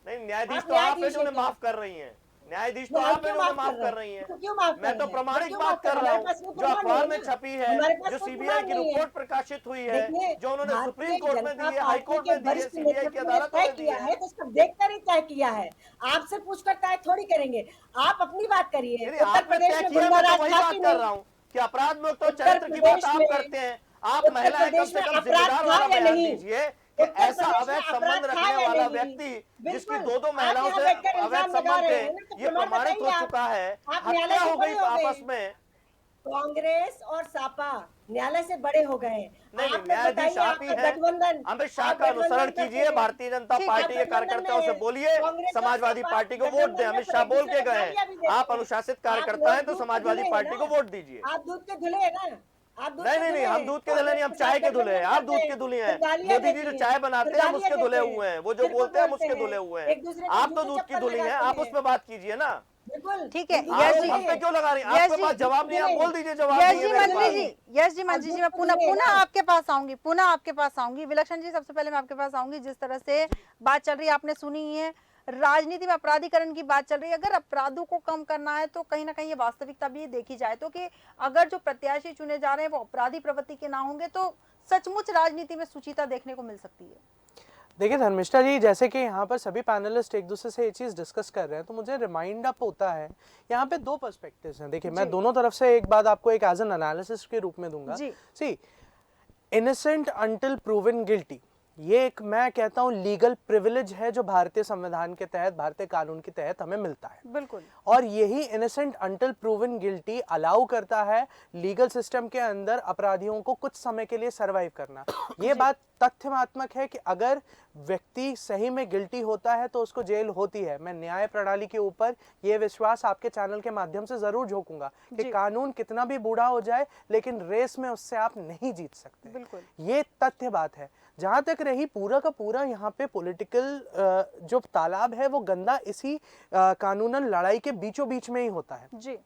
नहीं, न्यायाधीश आप तो आप है न्यायाधीश जो हैं उन्हें क्या? माफ कर रही हैं, न्यायाधीश तो तो हम आप है क्यों जो उन्हें माफ माफ कर कर रहे रही हैं? हैं। तो क्यों माफ मैं कर तो रहे हैं? प्रमाणिक क्यों बात माफ कर कर रहे रहा हैं? हूँ, हमारे पास वो जो प्रमाण अखबार नहीं में है ना, छपी है, हमारे पास जो वो सीबीआई प्रमाण की नहीं है। रिपोर्ट प्रकाशित हुई है, देखिए, जो उन्होंने सुप्रीम भारतीय कोर्ट में जनता दी है, हाई पार्टी कोर्ट के में दी है, वरिष्ठ सीबीआई की नेतृत्व ने अदालतों तय में दी किया है। है तो उसको देखकर ही तय किया है। आपसे पूछकर तय थोड़ी करेंगे। आप अपनी बात करिए। नहीं, उत्तर आपने प्रदेश तय में किया, गुंडा मैं तो राज वही था बात कि कर नहीं? रहा हूँ कि अपराध मुक्त और उत्तर चरित्र की बात प्रदेश आप में करते हैं। आप उत्तर महिला हैं, कम प्रदेश से में कम अपराध जिम्मेदार था वाला या बयान नहीं? दीजिए कि उत्तर ऐसा प्रदेश में अवैध अपराध संबंध था रखने या वाला नहीं? व्यक्ति जिसकी बिल्कुल। दो आप महिलाओं यहाँ से बैठकर अवैध इल्जाम लगा संबंध रहे थे, हैं ना, तो ये प्रमाण प्रमाणित हो बताइए चुका है, आप न्यायालय हत्या से हो बड़े गई हो गए आपस हैं। में। कांग्रेस और सपा न्यायालय से बड़े हो गए हैं। नहीं, आप लोग न्यायाधीश बताइए, आप ही आपका हैं। गठबंधन, अमित शाह आप का अनुसरण गठबंधन करते कीजिए, हैं। भारतीय जनता ठीक, पार्टी आप के गठबंधन कार्यकर्ताओं से में बोलिए, कांग्रेस और समाजवादी सपा पार्टी को वोट गठबंधन दें। में अमित फिर शाह एक बोल दूसरे के को गए हैं, गालियां भी देते आप हैं। अनुशासित आप कार्यकर्ता लोग हैं तो दूध के समाजवादी धुले हैं पार्टी को ना? वोट दीजिए। आप दूध के धुले हैं ना? आप दूध नहीं के नहीं नहीं, धुले हम हैं। दूध के धुले नहीं, हम कांग्रेस के चाय साथ के धुले हैं। आप गठबंधन दूध करते के हैं, धुले फिर हैं। गालियां मोदी जी देती जो हैं, चाय फिर बनाते हैं हम गालियां उसके धुले देते हैं, हुए हैं, वो जो फिर बोलते हैं हम बोलते उसके हैं, धुले हुए हैं। एक दूसरे को आप तो जूते दूध की चप्पल धुली हैं, लगाते आप उस हैं। पर बात कीजिए ना। बिल्कुल। ठीक है, दूध यश के जी। आरोप हम धुले पे क्यों लगा रही हैं? यश आपके जी, पास जवाब नहीं है, आप बोल दीजिए जवाब यश नहीं जी है मेरे मंत्री पास। जी, यश जी आप मंत्री जी, दूध मैं के पुनः धुले हैं पुनः ना? आपके पास आऊंगी, पुनः आपके पास आऊंगी। विलक्षण जी, सबसे पहले मैं आपके पास आऊंगी। जिस तरह से बात चल रही है, आपने सुनी ही है, राजनीति में अपराधीकरण की बात चल रही है। अगर अपराधों को कम करना है तो कहीं ना कहीं ये वास्तविकता भी देखी जाए तो कि अगर जो प्रत्याशी चुने जा रहे हैं वो अपराधी प्रवृत्ति के ना होंगे तो सचमुच राजनीति में सुचिता देखने को मिल सकती है। देखिए धर्मिष्ठा जी, जैसे कि यहाँ पर सभी पैनलिस्ट एक दूसरे से ये चीज़ डिस्कस कर रहे हैं तो मुझे रिमाइंड अप होता है, यहाँ पे दो पर्सपेक्टिव्स हैं। देखिए मैं दोनों तरफ से एक बात आपको एक एज एन एनालिसिस के रूप में दूंगा। सी, इनोसेंट अंटिल प्रूवन गिल्टी, ये एक मैं कहता हूँ लीगल प्रिविलेज है जो भारतीय संविधान के तहत, भारतीय कानून के तहत हमें मिलता है। बिल्कुल। और यही innocent until proven guilty allow करता है लीगल सिस्टम के अंदर अपराधियों को कुछ समय के लिए सरवाइव करना। ये बात तथ्यमात्मक है कि अगर व्यक्ति सही में गिल्टी होता है तो उसको जेल होती है। मैं न्याय प्रणाली के ऊपर ये विश्वास आपके चैनल के माध्यम से जरूर झोंकूंगा कि कानून कितना भी बूढ़ा हो जाए लेकिन रेस में उससे आप नहीं जीत सकते। बिल्कुल। ये तथ्य बात है। जहां तक रही पूरा का पूरा यहाँ पे पॉलिटिकल जो तालाब है वो गंदा इसी कानूनन लड़ाई के बीचों बीच में ही होता है जी।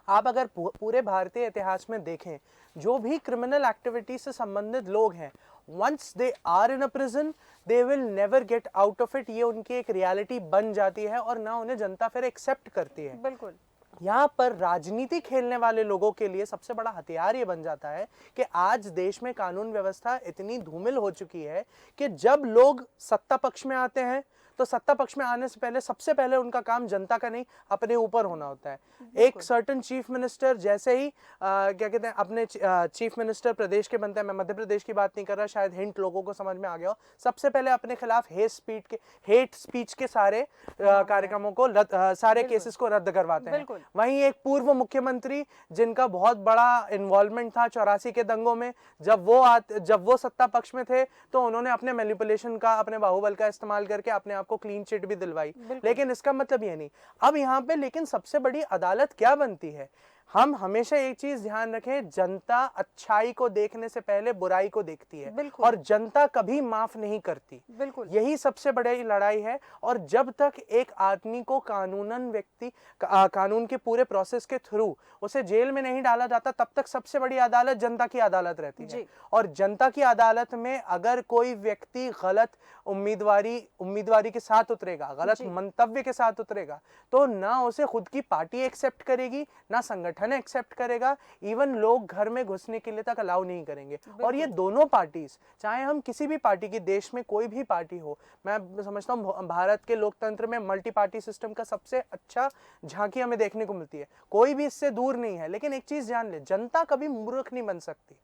आप अगर पूरे भारतीय इतिहास में देखें, जो भी क्रिमिनल एक्टिविटी से संबंधित लोग हैं, once they are in a prison they will never get out of it. ये उनकी एक रियलिटी बन जाती है और ना उन्हें जनता फिर एक्सेप्ट करती है। बिल्कुल। यहाँ पर राजनीति खेलने वाले लोगों के लिए सबसे बड़ा हथियार ये बन जाता है कि आज देश में कानून व्यवस्था इतनी धूमिल हो चुकी है कि जब लोग सत्ता पक्ष में आते हैं तो सत्ता पक्ष में आने से पहले सबसे पहले उनका काम जनता का नहीं अपने ऊपर होना होता है। एक सर्टन चीफ मिनिस्टर जैसे ही क्या कहते हैं अपने चीफ मिनिस्टर प्रदेश के बनते हैं, मैं मध्य प्रदेश की बात नहीं कर रहा, शायद हिंट लोगों को समझ में आ गया हो, सबसे पहले अपने खिलाफ हेट स्पीच के सारे कार्यक्रमों को सारे केसेस को रद्द करवाते हैं। वहीं एक पूर्व मुख्यमंत्री जिनका बहुत बड़ा इन्वॉल्वमेंट था 84 के दंगों में, जब वो सत्ता पक्ष में थे तो उन्होंने अपने मैनिपुलेशन का, अपने बाहुबल का इस्तेमाल करके अपने आप को क्लीन चिट भी दिलवाई। लेकिन इसका मतलब ये नहीं। अब यहाँ पे लेकिन सबसे बड़ी अदालत क्या बनती है? हम हमेशा एक चीज ध्यान रखें, जनता अच्छाई को देखने से पहले बुराई को देखती है और जनता कभी माफ नहीं करती। बिल्कुल। यही सबसे बड़ी लड़ाई है। और जब तक एक आदमी को कानूनन व्यक्ति कानून के पूरे प्रोसेस के थ्रू उसे जेल में नहीं डाला जाता, तब तक सबसे बड़ी अदालत जनता की अदालत रहती है। और जनता की अदालत में अगर कोई व्यक्ति गलत उम्मीदवारी के साथ उतरेगा, गलत मंतव्य के साथ उतरेगा, तो ना उसे खुद की पार्टी एक्सेप्ट करेगी, ना संगठन एक्सेप्ट करेगा, इवन लोग घर में घुसने के लिए तक अलाउ नहीं करेंगे। और ये दोनों पार्टीज, चाहे हम किसी भी पार्टी की, देश में कोई भी पार्टी हो, मैं समझता हूँ भारत के लोकतंत्र में मल्टी पार्टी सिस्टम का सबसे अच्छा झांकी हमें देखने को मिलती है। कोई भी इससे दूर नहीं है। लेकिन एक चीज जान ले, जनता कभी मूर्ख नहीं बन सकती।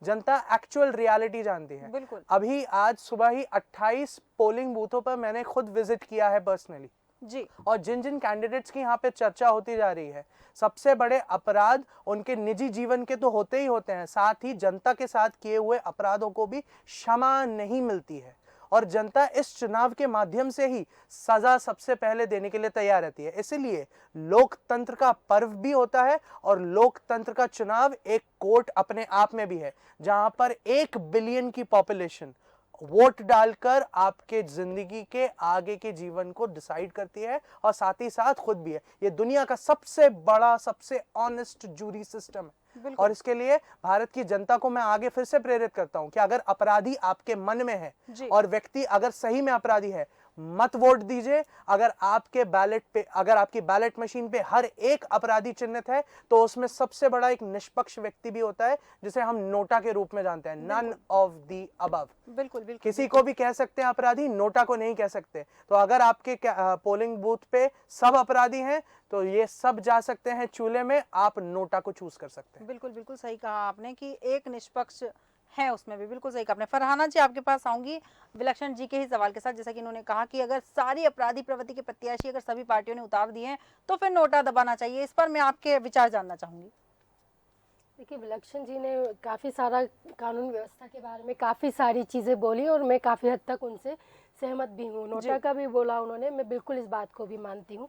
जनता एक्चुअल रियलिटी जानती है। बिल्कुल अभी आज सुबह ही 28 पोलिंग बूथों पर मैंने खुद विजिट किया है पर्सनली जी, और जिन जिन कैंडिडेट्स की यहाँ पे चर्चा होती जा रही है, सबसे बड़े अपराध उनके निजी जीवन के तो होते ही होते हैं, साथ ही जनता के साथ किए हुए अपराधों को भी क्षमा नहीं मिलती है और जनता इस चुनाव के माध्यम से ही सजा सबसे पहले देने के लिए तैयार रहती है। इसलिए लोकतंत्र का पर्व भी होता है और लोकतंत्र का चुनाव एक कोर्ट अपने आप में भी है, जहां पर 1 बिलियन की पॉपुलेशन वोट डालकर आपके जिंदगी के आगे के जीवन को डिसाइड करती है और साथ ही साथ खुद भी है। ये दुनिया का सबसे बड़ा, सबसे ऑनेस्ट जूरी सिस्टम है और इसके लिए भारत की जनता को मैं आगे फिर से प्रेरित करता हूं कि अगर अपराधी आपके मन में है और व्यक्ति अगर सही में अपराधी है, मत वोट दीजिए। अगर आपके बैलेट पे, अगर आपकी बैलेट मशीन पे हर एक अपराधी चिन्हित है तो उसमें सबसे बड़ा एक निष्पक्ष व्यक्ति भी होता है जिसे हम नोटा के रूप में जानते हैं, नन ऑफ द अबव। बिल्कुल बिल्कुल किसी को भी कह सकते हैं अपराधी, नोटा को नहीं कह सकते। तो अगर आपके पोलिंग बूथ पे सब अपराधी हैं तो ये सब जा सकते हैं चूल्हे में, आप नोटा को चूज कर सकते हैं। बिल्कुल बिल्कुल सही कहा आपने कि एक निष्पक्ष है उसमें भी, बिल्कुल सही कहा आपने। फरहाना जी, आपके पास आऊंगी विलक्षण जी के ही सवाल के साथ। जैसा कि इन्होंने कहा कि अगर सारी अपराधी प्रवृत्ति के प्रत्याशी अगर सभी पार्टियों ने उतार दिए हैं तो फिर नोटा दबाना चाहिए, इस पर मैं आपके विचार जानना चाहूंगी। देखिए, विलक्षण जी ने काफ़ी सारा कानून व्यवस्था के बारे में काफ़ी सारी चीज़ें बोली और मैं काफ़ी हद तक उनसे सहमत भी हूँ। नोटा का भी बोला उन्होंने, मैं बिल्कुल इस बात को भी मानती हूँ।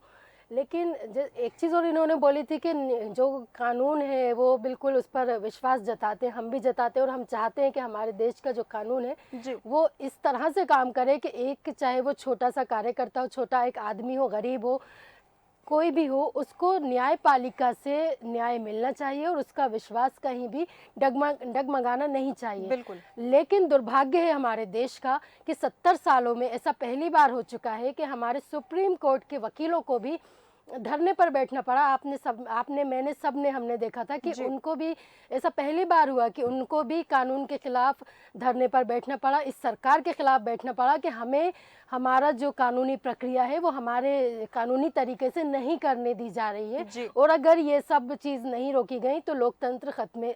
लेकिन एक चीज़ और इन्होंने बोली थी कि जो कानून है वो बिल्कुल उस पर विश्वास जताते हैं, हम भी जताते हैं और हम चाहते हैं कि हमारे देश का जो कानून है वो इस तरह से काम करे कि एक, चाहे वो छोटा सा कार्यकर्ता हो, छोटा एक आदमी हो, गरीब हो, कोई भी हो, उसको न्यायपालिका से न्याय मिलना चाहिए और उसका विश्वास कहीं भी डगमगाना नहीं चाहिए। बिल्कुल। लेकिन दुर्भाग्य है हमारे देश का कि 70 सालों में ऐसा पहली बार हो चुका है कि हमारे सुप्रीम कोर्ट के वकीलों को भी धरने पर बैठना पड़ा। मैंने सबने हमने देखा था कि उनको भी ऐसा पहली बार हुआ कि उनको भी कानून के खिलाफ धरने पर बैठना पड़ा, इस सरकार के खिलाफ बैठना पड़ा कि हमें हमारा जो कानूनी प्रक्रिया है वो हमारे कानूनी तरीके से नहीं करने दी जा रही है और अगर ये सब चीज़ नहीं रोकी गई तो लोकतंत्र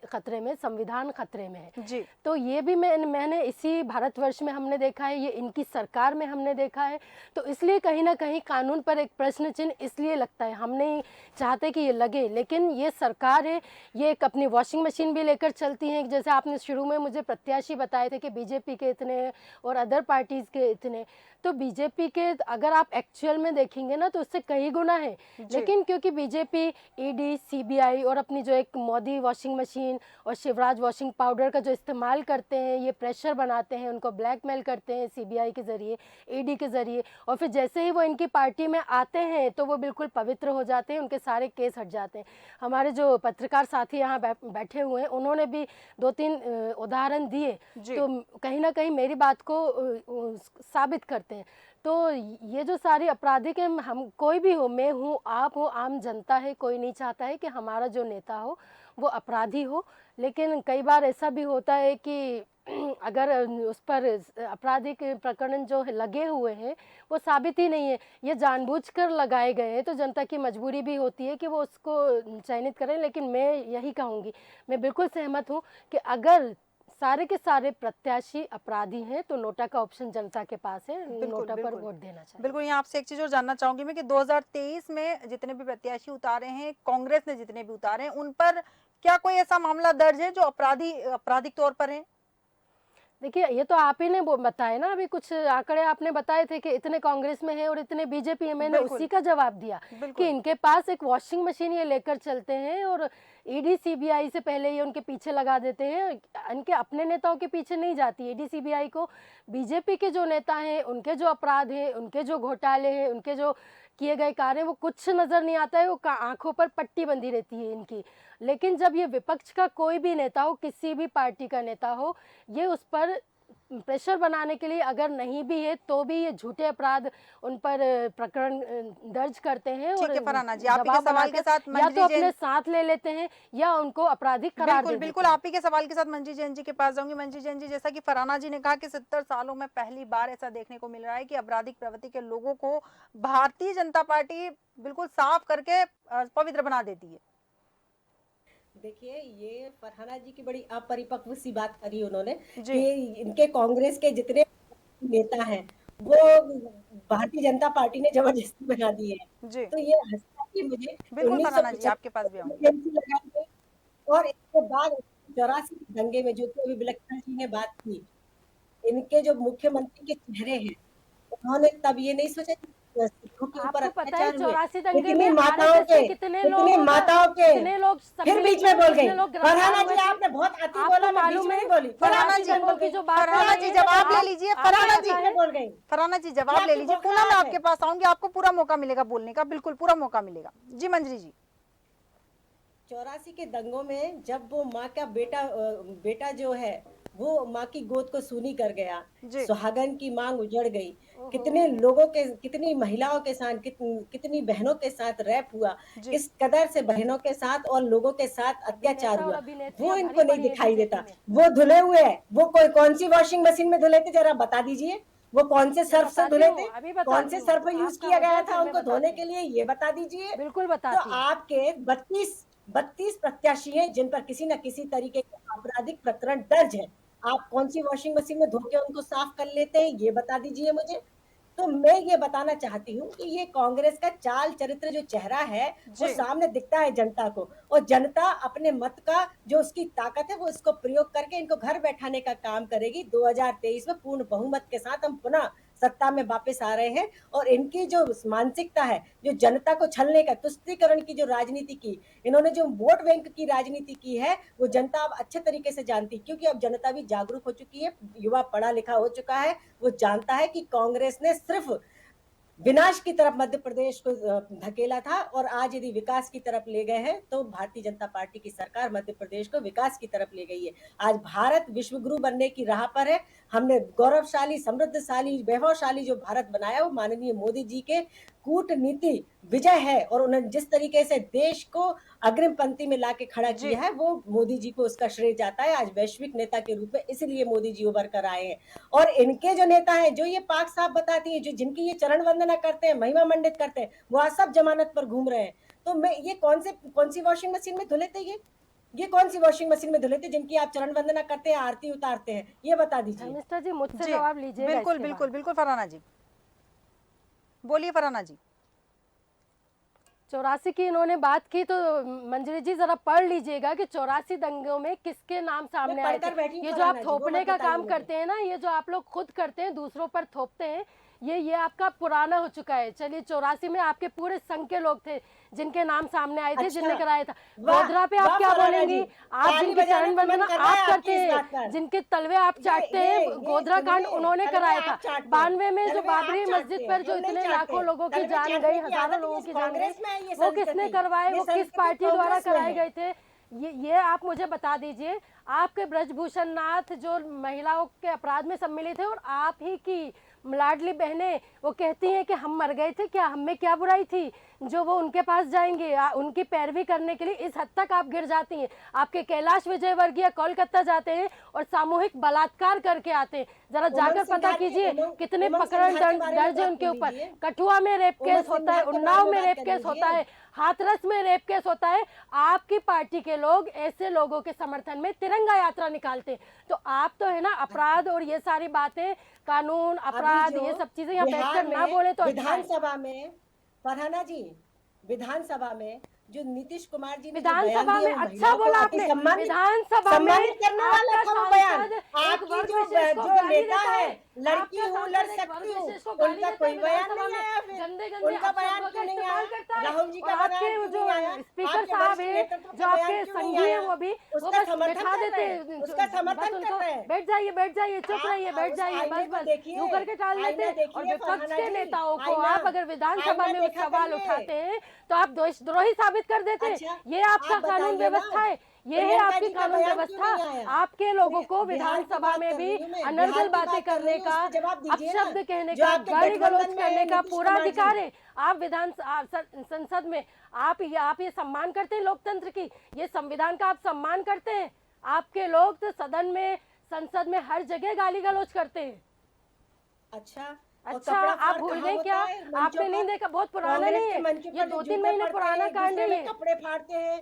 खतरे में, संविधान खतरे में है। तो ये भी मैंने इसी भारतवर्ष में हमने देखा है, ये इनकी सरकार में हमने देखा है। तो इसलिए कहीं ना कहीं कानून पर एक प्रश्न चिन्ह इसलिए लगता है। हम नहीं चाहते कि ये लगे, लेकिन ये सरकार है, ये एक अपनी वॉशिंग मशीन भी लेकर चलती है। जैसे आपने शुरू में मुझे प्रत्याशी बताए थे कि बीजेपी के इतने और अदर पार्टीज के इतने, तो बीजेपी के अगर आप एक्चुअल में देखेंगे ना तो उससे कई गुना है। लेकिन क्योंकि बीजेपी ईडी, सीबीआई और अपनी जो एक मोदी वॉशिंग मशीन और शिवराज वॉशिंग पाउडर का जो इस्तेमाल करते हैं, ये प्रेशर बनाते हैं, उनको ब्लैकमेल करते हैं सीबीआई के ज़रिए, ईडी के ज़रिए, और फिर जैसे ही वो इनकी पार्टी में आते हैं तो वो बिल्कुल पवित्र हो जाते हैं, उनके सारे केस हट जाते हैं। हमारे जो पत्रकार साथी यहाँ बैठे हुए हैं उन्होंने भी 2-3 उदाहरण दिए, तो कहीं ना कहीं मेरी बात को साबित करते हैं। तो ये जो सारी आपराधिक, हम कोई भी हो, मैं हूँ, आप हो, आम जनता है, कोई नहीं चाहता है कि हमारा जो नेता हो वो अपराधी हो। लेकिन कई बार ऐसा भी होता है कि अगर उस पर आपराधिक प्रकरण जो लगे हुए हैं वो साबित ही नहीं है, ये जानबूझकर लगाए गए हैं, तो जनता की मजबूरी भी होती है कि वो उसको चयनित करें। लेकिन मैं यही कहूँगी, मैं बिल्कुल सहमत हूँ कि अगर सारे के सारे प्रत्याशी अपराधी हैं तो नोटा का ऑप्शन जनता के पास है, नोटा पर वोट देना चाहिए। बिल्कुल। यहाँ आपसे एक चीज और जानना चाहूंगी मैं कि 2023 में जितने भी प्रत्याशी उतारे हैं, कांग्रेस ने जितने भी उतारे हैं, उन पर क्या कोई ऐसा मामला दर्ज है जो आपराधिक तौर पर है? देखिए, ये तो आप ही ने बताया ना, अभी कुछ आंकड़े आपने बताए थे कि इतने कांग्रेस में है और इतने बीजेपी में। मैंने उसी का जवाब दिया कि इनके पास एक वॉशिंग मशीन ये लेकर चलते हैं और ईडी सीबीआई से पहले ये उनके पीछे लगा देते हैं। इनके अपने नेताओं के पीछे नहीं जाती ईडी सीबीआई को, बीजेपी के जो नेता हैं उनके जो अपराध हैं, उनके जो घोटाले हैं, उनके जो किए गए कार्य, वो कुछ नजर नहीं आता है, वो आंखों पर पट्टी बंधी रहती है इनकी। लेकिन जब ये विपक्ष का कोई भी नेता हो, किसी भी पार्टी का नेता हो, ये उस पर प्रेशर बनाने के लिए अगर नहीं भी है तो भी ये झूठे अपराध उन पर प्रकरण दर्ज करते हैं और फरहाना जी, आप ही के सवाल के साथ या तो अपने साथ ले लेते हैं या उनको आपराधिक करार देते हैं। बिल्कुल आप ही के सवाल के साथ मंजी जैन जी के पास जाऊंगी। मंजी जैन जी, जैसा कि फरहाना जी ने कहा कि 70 सालों में पहली बार ऐसा देखने को मिल रहा है कि आपराधिक प्रवृत्ति के लोगों को भारतीय जनता पार्टी बिल्कुल साफ करके पवित्र बना देती है। देखिए, ये फरहाना जी की बड़ी अपरिपक्व सी बात करी उन्होंने जी कि इनके कांग्रेस के जितने नेता हैं वो भारतीय जनता पार्टी ने जबरदस्ती बना दिए हैं। जी तो ये हंसता है कि मुझे बिल्कुल फरहाना जी, 1975 आपके पास भी में आऊंगी। एमएनसी लगाई गई और इसके बाद 84 के दंगे में जो कि अभी विलक्षण जी ने बात की, इनके जो मुख्यमंत्री के चेहरे हैं, उन्होंने तब ये नहीं सोचा कि सिखों के ऊपर आपको पता है अत्याचार हुए, 84 दंगे में कितनी माताओं के कितने लोग फिर बीच सम्मिलित में हुए, बोल कितने गई लोग गिरफ्तार फरहाना हुए जी, थे। आपने बहुत अति आपको बोला, मैं बीच मालूम में है नहीं बोली। फरहाना फरहाना जी, जी बोल की गई। जो बात फरहाना कर जी रही है, जवाब ले आप- लीजिए। आपको फरहाना पता जी है बोल गई। फरहाना जी जवाब क्या ले आपको लीजिए। भूख पूनम, मैं खराब आपके है? पास आऊंगी, आपको पूरा मौका मिलेगा बोलने का, बिल्कुल पूरा मौका मिलेगा। जी मंजरी जी। 84 के दंगों में जब वो माँ का बेटा जो है वो माँ की गोद को सूनी कर गया, जी सुहागन की मांग उजड़ गई, ओहो। कितनी महिलाओं के साथ कितनी बहनों के साथ रैप हुआ, जी किस कदर से बहनों के साथ और लोगों के साथ अत्याचार अभिनेता और हुआ, वो अभिनेत्रियां इनको भरी नहीं पड़ी है दिखाई बीजेपी देता। में। वो धुले हुए हैं, वो कौन सी वॉशिंग मशीन में धुले थे, जरा बता दीजिए। वो कौन से मैं सर्फ से बताती धुले हूँ, थे, अभी कौन बताती से हूँ, सर्फ यूज आपका किया हो गया जाए था फिर मैं उनको धोने बताती के हूँ। लिए, ये बता दीजिए। बिल्कुल तो बताती हूँ। आपके 32 प्रत्याशी हैं जिन पर किसी न किसी तरीके का आपराधिक प्रकरण दर्ज है। आप कौन सी वॉशिंग मशीन में धो के उनको साफ कर लेते हैं, ये बता दीजिए मुझे। तो मैं ये बताना चाहती हूँ कि ये कांग्रेस का चाल चरित्र जो चेहरा है वो जी सामने दिखता है जनता को, और जनता अपने मत का जो उसकी ताकत है वो इसको प्रयोग करके इनको घर बैठाने का काम करेगी। 2023 में पूर्ण बहुमत के साथ हम पुनः सत्ता में वापस आ रहे हैं, और इनकी जो मानसिकता है, जो जनता को छलने का, तुष्टीकरण की जो राजनीति की, इन्होंने जो वोट बैंक की राजनीति की है, वो जनता अब अच्छे तरीके से जानती, क्योंकि अब जनता भी जागरूक हो चुकी है, युवा पढ़ा लिखा हो चुका है। वो जानता है कि कांग्रेस ने सिर्फ विनाश की तरफ मध्य प्रदेश को धकेला था, और आज यदि विकास की तरफ ले गए हैं तो भारतीय जनता पार्टी की सरकार मध्य प्रदेश को विकास की तरफ ले गई है। आज भारत विश्व गुरु बनने की राह पर है। हमने गौरवशाली, समृद्धशाली, वैभवशाली जो भारत बनाया वो माननीय मोदी जी के कूटनीति विजय है, और उन्होंने जिस तरीके से देश को अग्रिम पंक्ति में लाके खड़ा जी किया है वो मोदी जी को उसका श्रेय जाता है। आज वैश्विक नेता के रूप में इसलिए मोदी जी उभर कर आए हैं। और इनके जो नेता हैं जो ये पाक साफ बताती है, जो जिनकी ये चरण वंदना करते हैं, महिमा मंडित करते हैं, वो आज सब जमानत पर घूम रहे हैं। तो मैं ये कौन सी वॉशिंग मशीन में धुले थे, ये कौन सी वॉशिंग मशीन में धुले थे जिनकी आप चरण वंदना करते हैं, आरती उतारते हैं, ये बता दीजिए। धर्मिष्ठा जी मुझसे जी जवाब लीजिएगा बिल्कुल इसके बिल्कुल बाद। बिल्कुल फरहाना जी बोलिए। फरहाना जी 84 की इन्होंने बात की, तो मंजरी जी जरा पढ़ लीजिएगा कि 84 दंगों में किसके नाम सामने आए पढ़कर थे। बैठी हूँ ये जो फरहाना आप जी, वो थोपने मत का बताइए काम मुझे। करते हैं ना, ये जो आप लोग खुद करते हैं दूसरों पर थोपते हैं, ये आपका पुराना हो चुका है। चलिए 84 में आपके पूरे संघ के लोग थे जिनके नाम सामने आए थे, अच्छा, जिनने कराया था। वाह, गोधरा पे आप वाह क्या फरहाना बोलेंगी? जी, आप ताली जिनकी बजाने चरण का मन वंदना कर रहा है आप आपकी करते इस हैं, बात पर। जिनके तलवे आप चाटते हैं, गोधरा कांड सुनिए, उन्होंने तलवे कराया आप था। चाटते हैं, 92 में जो तलवे आप बाबरी चाटते मस्जिद हैं, पर जो हम नहीं इतने चाटते। लाखों लोगों की तलवे जान चाटने गई, की हजारों आदत लोगों इस की जान गई, कांग्रेस में है, ये वो किसने संस्कृति। करवाए, ये वो किस संस्कृति पार्टी द्वारा कांग्रेस में कराए है। गए थे, ये आप मुझे बता दीजिए। आपके ब्रजभूषण नाथ जो महिलाओं के अपराध में सम्मिलित है, और आप ही की लाडली बहनें वो कहती हैं कि हम मर गए थे, क्या हम में क्या बुराई थी जो वो उनके पास जाएंगे उनकी पैरवी करने के लिए। इस हद तक आप गिर जाती हैं। आपके कैलाश विजयवर्गीय कोलकाता जाते हैं और सामूहिक बलात्कार करके आते हैं। जरा जाकर पता कीजिए कितने प्रकरण दर्ज है उनके ऊपर। कठुआ में रेप केस होता है, उन्नाव में रेप केस होता है, हाथरस में रेप केस होता है। आपकी पार्टी के लोग ऐसे लोगों के समर्थन में तिरंगा यात्रा निकालते हैं। तो आप तो है ना अपराध और ये सारी बातें, कानून, अपराध, ये सब चीजें यहाँ बैठकर ना बोले तो अच्छा है। विधानसभा में फरहाना जी, विधानसभा में जो नीतीश कुमार जी ने विधानसभा में अच्छा बोला आपने, विधानसभा में सम्मानित करने वाला था वो बयान। आपकी जो नेता है, लड़की हूँ लड़ सकती हूँ, उनका कोई बयान नहीं आया, फिर उनका बयान क्यों नहीं आया? राहुल जी का बयान क्यों नहीं आया? स्पीकर साहब है जो आपके संगी है, वो भी वो बस बैठा देते हैं, उसका समर्थन कर रहे हैं। बैठ जाइए, चुप रहिए, बैठ जाइए, बस यूं करके टाल देते हैं। और विपक्ष के नेताओं को आप अगर विधानसभा में सवाल उठाते हैं तो आप देशद्रोही साबित कर देते हैं। ये आपका कानून व्यवस्था है, ये है आपकी कानून व्यवस्था। आपके लोगों को विधानसभा में भी अनर्गल बातें करने का, अपशब्द कहने का, गाली गलौज करने का पूरा अधिकार है। आप संसद में आप ये सम्मान करते हैं लोकतंत्र की, ये संविधान का आप सम्मान करते हैं। आपके लोग तो सदन में, संसद में हर जगह गाली गलौज करते हैं। अच्छा, आप भूल गए क्या? आपने नहीं देखा? बहुत पुराना नहीं है ये, 2-3 महीने पुराना कांड है ये। कपड़े फाड़ते हैं,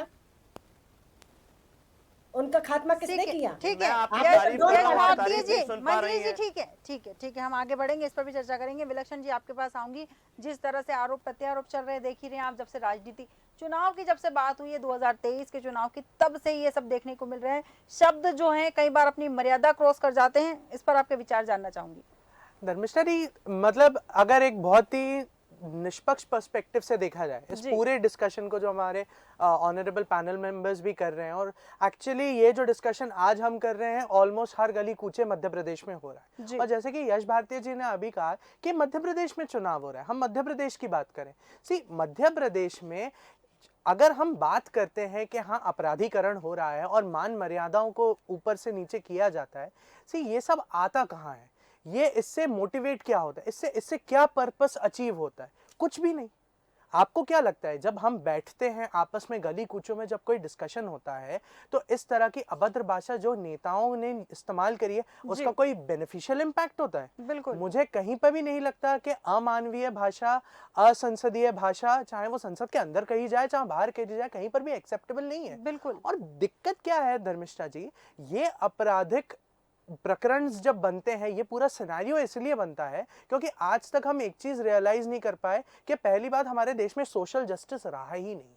उनका खात्मा किसने ठीक है, किया? ठीक है, मैं आपकी यस, तारीफ कर रहा हूँ, आप भारतीय तारीफ जी, नहीं सुन पा मंजरी रही जी, हैं। ठीक है, ठीक है, ठीक है, हम आगे बढ़ेंगे, इस पर भी चर्चा करेंगे। विलक्षण जी, आपके पास आऊंगी। जिस तरह से आरोप प्रत्यारोप चल रहे हैं, देख ही रहे हैं आप, जब से राजनीति चुनाव की जब से बात हुई है 2023 के चुनाव की, तब से ये सब देखने को मिल रहे हैं। शब्द जो हैं कई बार अपनी मर्यादा क्रॉस कर जाते हैं, इस पर आपके विचार जानना चाहूंगी। धर्मिष्ठा जी, मतलब अगर एक बहुत ही निष्पक्ष पर्सपेक्टिव से देखा जाए इस पूरे डिस्कशन को, जो हमारे ऑनरेबल पैनल मेंबर्स भी कर रहे हैं, और एक्चुअली ये जो डिस्कशन आज हम कर रहे हैं ऑलमोस्ट हर गली कूचे मध्य प्रदेश में हो रहा है। और जैसे कि यश भारती जी ने अभी कहा कि मध्य प्रदेश में चुनाव हो रहा है, हम मध्य प्रदेश की बात करें। सी, मध्य प्रदेश में अगर हम बात करते हैं कि हाँ अपराधीकरण हो रहा है और मान मर्यादाओं को ऊपर से नीचे किया जाता है, सी ये सब आता कहाँ है? ये इससे मोटिवेट क्या होता है? इससे क्या पर्पस अचीव होता है? कुछ भी नहीं। आपको क्या लगता है जब हम बैठते हैं आपस में गली कूचों में, जब कोई डिस्कशन होता है, तो इस तरह की अभद्र भाषा जो नेताओं ने इस्तेमाल करी है उसका कोई बेनिफिशियल इम्पैक्ट होता है? बिल्कुल। मुझे कहीं पर भी नहीं लगता कि अमानवीय भाषा, असंसदीय भाषा, चाहे वो संसद के अंदर कही जाए चाहे बाहर कही जाए, कहीं पर भी एक्सेप्टेबल नहीं है। बिल्कुल। और दिक्कत क्या है धर्मिष्ठा जी, ये आपराधिक प्रकरण जब बनते हैं, ये पूरा सिनेरियो इसलिए बनता है क्योंकि आज तक हम एक चीज रियलाइज नहीं कर पाए कि पहली बात, हमारे देश में सोशल जस्टिस रहा ही नहीं।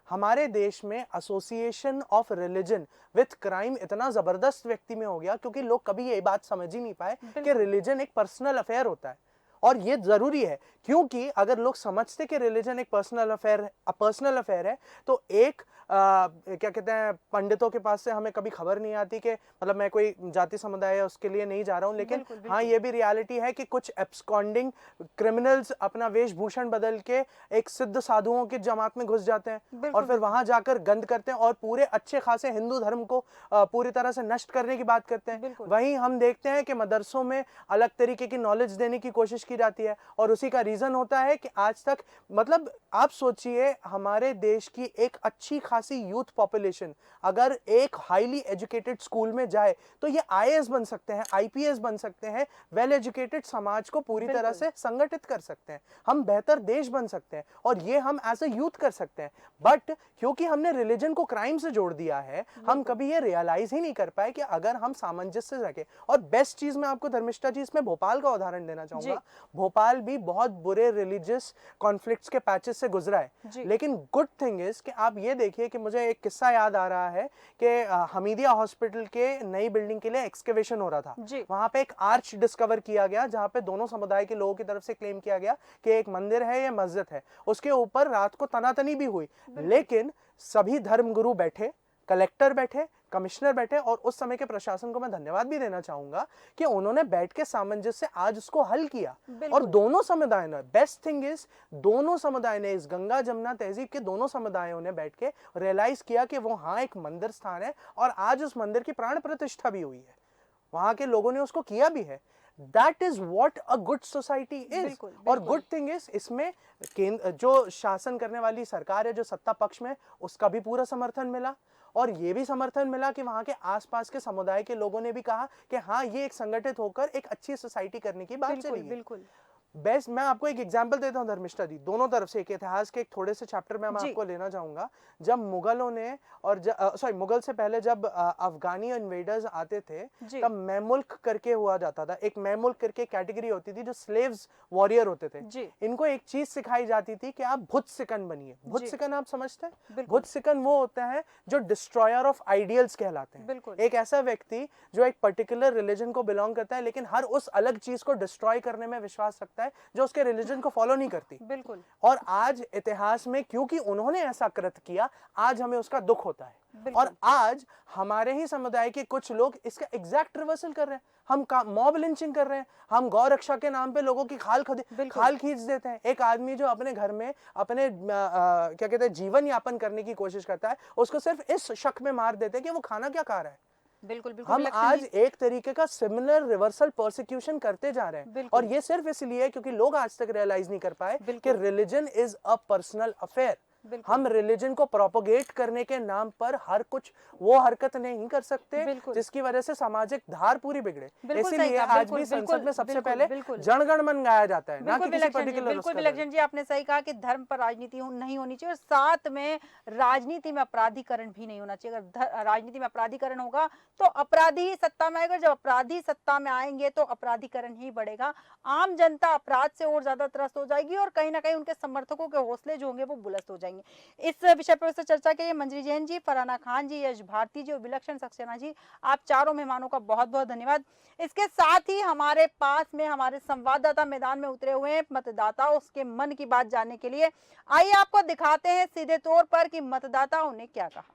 हमारे देश में association of religion with crime इतना जबरदस्त व्यक्ति में हो गया क्योंकि लोग कभी ये बात समझ ही नहीं पाए कि रिलीजन एक पर्सनल अफेयर होता है। और ये जरूरी है क्योंकि अगर लोग समझते कि रिलीजन एक पर्सनल अफेयर है तो एक क्या कहते हैं, पंडितों के पास से हमें कभी खबर नहीं आती कि, मतलब मैं कोई जाति समुदाय है उसके लिए नहीं जा रहा हूं, लेकिन हाँ ये भी रियलिटी है कि कुछ एब्सकॉन्डिंग क्रिमिनल्स अपना वेशभूषण बदल के एक सिद्ध साधुओं की जमात में घुस जाते हैं और फिर वहां जाकर गंद करते हैं और पूरे अच्छे खासे हिंदू धर्म को पूरी तरह से नष्ट करने की बात करते हैं। वहीं हम देखते हैं कि मदरसों में अलग तरीके की नॉलेज देने की कोशिश की जाती है और उसी का रीजन होता है कि आज तक, मतलब आप सोचिए, हमारे देश की एक अच्छी खासी यूथ पॉपुलेशन अगर एक हाईली एजुकेटेड स्कूल में जाए तो ये आईएएस बन सकते हैं, आईपीएस बन सकते हैं, वेल एजुकेटेड समाज को पूरी तरह से संगठित कर सकते हैं, हम बेहतर देश बन सकते हैं और ये हम एज ए यूथ कर सकते हैं। बट क्योंकि हमने रिलीजन को क्राइम से जोड़ दिया है, हम कभी ये रियलाइज ही नहीं कर पाए कि अगर हम सामंजस्य से रखें। और बेस्ट चीज मैं आपको धर्मिष्ठा जी इसमें भोपाल का उदाहरण देना चाहूंगा। भोपाल भी बहुत बुरे रिलीजियस कॉन्फ्लिक्ट्स के पैचेस से गुजरा है, लेकिन गुड थिंग इज कि आप ये देखिए कि मुझे एक किस्सा याद आ रहा है कि हमीदिया हॉस्पिटल के नई बिल्डिंग के लिए एक्सकेवेशन हो रहा था। वहां पे एक आर्च डिस्कवर किया गया जहां पे दोनों समुदाय के लोगों की तरफ से क्लेम किया गया कि एक मंदिर है या मस्जिद है। उसके ऊपर रात को तनातनी भी हुई, लेकिन सभी धर्मगुरु बैठे, कलेक्टर बैठे, कमिश्नर बैठे और उस समय के प्रशासन को मैं धन्यवाद भी देना चाहूंगा कि उन्होंने बैठ के सामंजस्य से आज उसको हल किया। और दोनों समुदाय ने, बेस्ट थिंग इज, दोनों समुदाय ने, इस गंगा जमुना तहजीब के दोनों समुदायों ने बैठ के रियलाइज किया कि वो हाँ एक मंदिर स्थान है और आज उस मंदिर की प्राण प्रतिष्ठा भी हुई है, वहां के लोगों ने उसको किया भी है। That is what a good society is। और गुड थिंग इज, इसमें जो शासन करने वाली सरकार है, जो सत्ता पक्ष में, उसका भी पूरा समर्थन मिला और ये भी समर्थन मिला कि वहां के आसपास के समुदाय के लोगों ने भी कहा कि हाँ ये एक संगठित होकर एक अच्छी सोसाइटी करने की बात चली है। बिल्कुल। बेस्ट, मैं आपको एक एग्जांपल देता हूं धर्मिष्ठा जी, दोनों तरफ से एक इतिहास के एक थोड़े से चैप्टर में मैं आपको लेना चाहूंगा। जब मुगलों ने और मुगल से पहले जब अफगानी इन्वेडर्स आते थे तब मैमुल्क करके हुआ जाता था। एक मैमुल्क करके कैटेगरी होती थी जो स्लेव्स वॉरियर होते थे। इनको एक चीज सिखाई जाती थी कि आप भुत सिकन बनिए। भुत सिकन आप समझते हैं? भुत सिकन वो होते हैं जो डिस्ट्रॉयर ऑफ आइडियल्स कहलाते हैं। एक ऐसा व्यक्ति जो एक पर्टिकुलर रिलीजन को बिलोंग करता है लेकिन हर उस अलग चीज को डिस्ट्रॉय करने में विश्वास रखता है जो उसके रिलीजन को फॉलो नहीं करती। बिल्कुल। और आज इतिहास में क्योंकि उन्होंने ऐसा कृत किया, आज हमें उसका दुख होता है। और आज हमारे ही समुदाय के कुछ लोग इसका एग्जैक्ट रिवर्सल कर रहे हैं। हम मॉब लिंचिंग कर रहे हैं, हम गौ रक्षा के नाम पे लोगों की खाल खींच देते हैं। एक आदमी जो अपने घर में अपने क्या कहते हैं जीवन यापन करने की कोशिश करता है, उसको सिर्फ इस शक में मार देते हैं कि वो खाना क्या खा रहा है। बिल्कुल। हम आज एक तरीके का सिमिलर रिवर्सल परसिक्यूशन करते जा रहे हैं और ये सिर्फ इसलिए क्योंकि लोग आज तक रियलाइज नहीं कर पाए कि religion is a personal affair. बिल्कुल। हम रिलीजन को प्रोपोगेट करने के नाम पर हर कुछ वो हरकत नहीं कर सकते बिल्कुल। जिसकी वजह से सामाजिक धार पूरी बिगड़े। बिल्कुल सही इसीलिए कहा, आज बिल्कुल, भी संसद बिल्कुल, में सबसे बिल्कुल, पहले बिल्कुल। जनगण मन गाया जाता है, ना बिल्कुल कि किसी विलक्षण जी, पर्टिकुलर बिल्कुल उसका विलक्षण जी, आपने सही कहा कि धर्म पर राजनीति नहीं होनी चाहिए और साथ में राजनीति में अपराधीकरण भी नहीं होना चाहिए। अगर राजनीति में अपराधीकरण होगा तो अपराधी ही सत्ता में आएगा, जब अपराधी सत्ता में आएंगे तो अपराधीकरण ही बढ़ेगा, आम जनता अपराध से और ज्यादा त्रस्त हो जाएगी और कहीं ना कहीं उनके समर्थकों के हौसले जो होंगे वो बुलंद हो जाएंगे। इस विषय पर चर्चा के लिए मंजरी जैन जी, फरहाना खान जी, यश भारती जी और विलक्षण सक्सेना जी, आप चारों मेहमानों का बहुत बहुत धन्यवाद। इसके साथ ही हमारे पास में हमारे संवाददाता मैदान में उतरे हुए हैं मतदाताओं उसके मन की बात जानने के लिए। आइए आपको दिखाते हैं सीधे तौर पर कि मतदाताओं ने क्या कहा।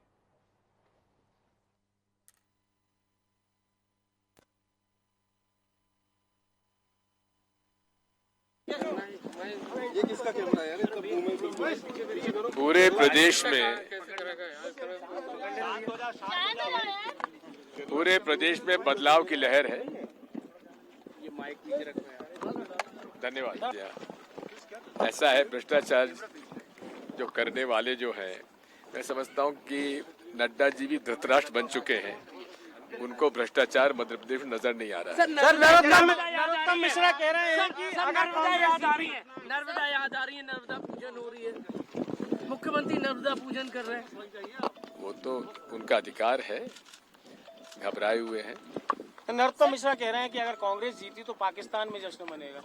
पूरे प्रदेश में बदलाव की लहर है। धन्यवाद। ऐसा है, भ्रष्टाचार जो करने वाले जो हैं, मैं समझता हूँ कि नड्डा जी भी धृतराष्ट्र बन चुके हैं, उनको भ्रष्टाचार मध्य प्रदेश में नजर नहीं आ रहा है। नरोत्तम मिश्रा कह रहे हैं कि नर्मदा याद आ रही है, नर्मदा पूजन हो रही है, मुख्यमंत्री नर्मदा पूजन कर रहे हैं। वो तो उनका अधिकार है, घबराए हुए हैं। नरोत्तम मिश्रा कह रहे हैं कि अगर कांग्रेस जीती तो पाकिस्तान में जश्न मनेगा।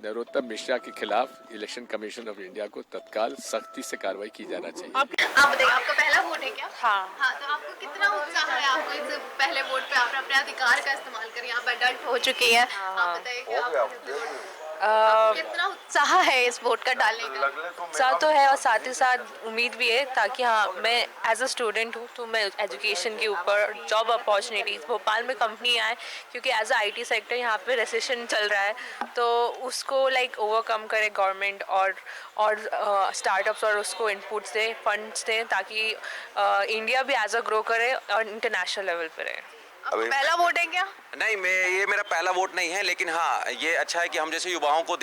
नरोत्तम मिश्रा के खिलाफ इलेक्शन कमीशन ऑफ इंडिया को तत्काल सख्ती से कार्रवाई की जाना चाहिए। आप बताइए, आपका पहला वोट है क्या? हाँ, तो आपको कितना उत्साह है? आपको इस पहले वोट पे आप अपने अधिकार का इस्तेमाल करें, आप एडल्ट हो चुकी हैं। आप बताइए कि आपको कितना उत्साह है इस वोट का डालने का? उत्साह तो है और साथ ही साथ उम्मीद भी है, ताकि हाँ, मैं एज अ स्टूडेंट हूँ तो मैं एजुकेशन के ऊपर जॉब अपॉर्चुनिटीज़ भोपाल में कंपनी आए, क्योंकि एज अ IT सेक्टर यहाँ पे रिसेशन चल रहा है, तो उसको लाइक ओवरकम करे गवर्नमेंट और स्टार्टअप्स और उसको इनपुट्स दे, फंड्स दें, ताकि इंडिया भी एज अ ग्रो करे और इंटरनेशनल लेवल पर रहे। पहला वोट है क्या? नहीं, ये मेरा पहला वोट नहीं है, लेकिन हाँ, ये अच्छा है कि हम जैसे युवाओं को देश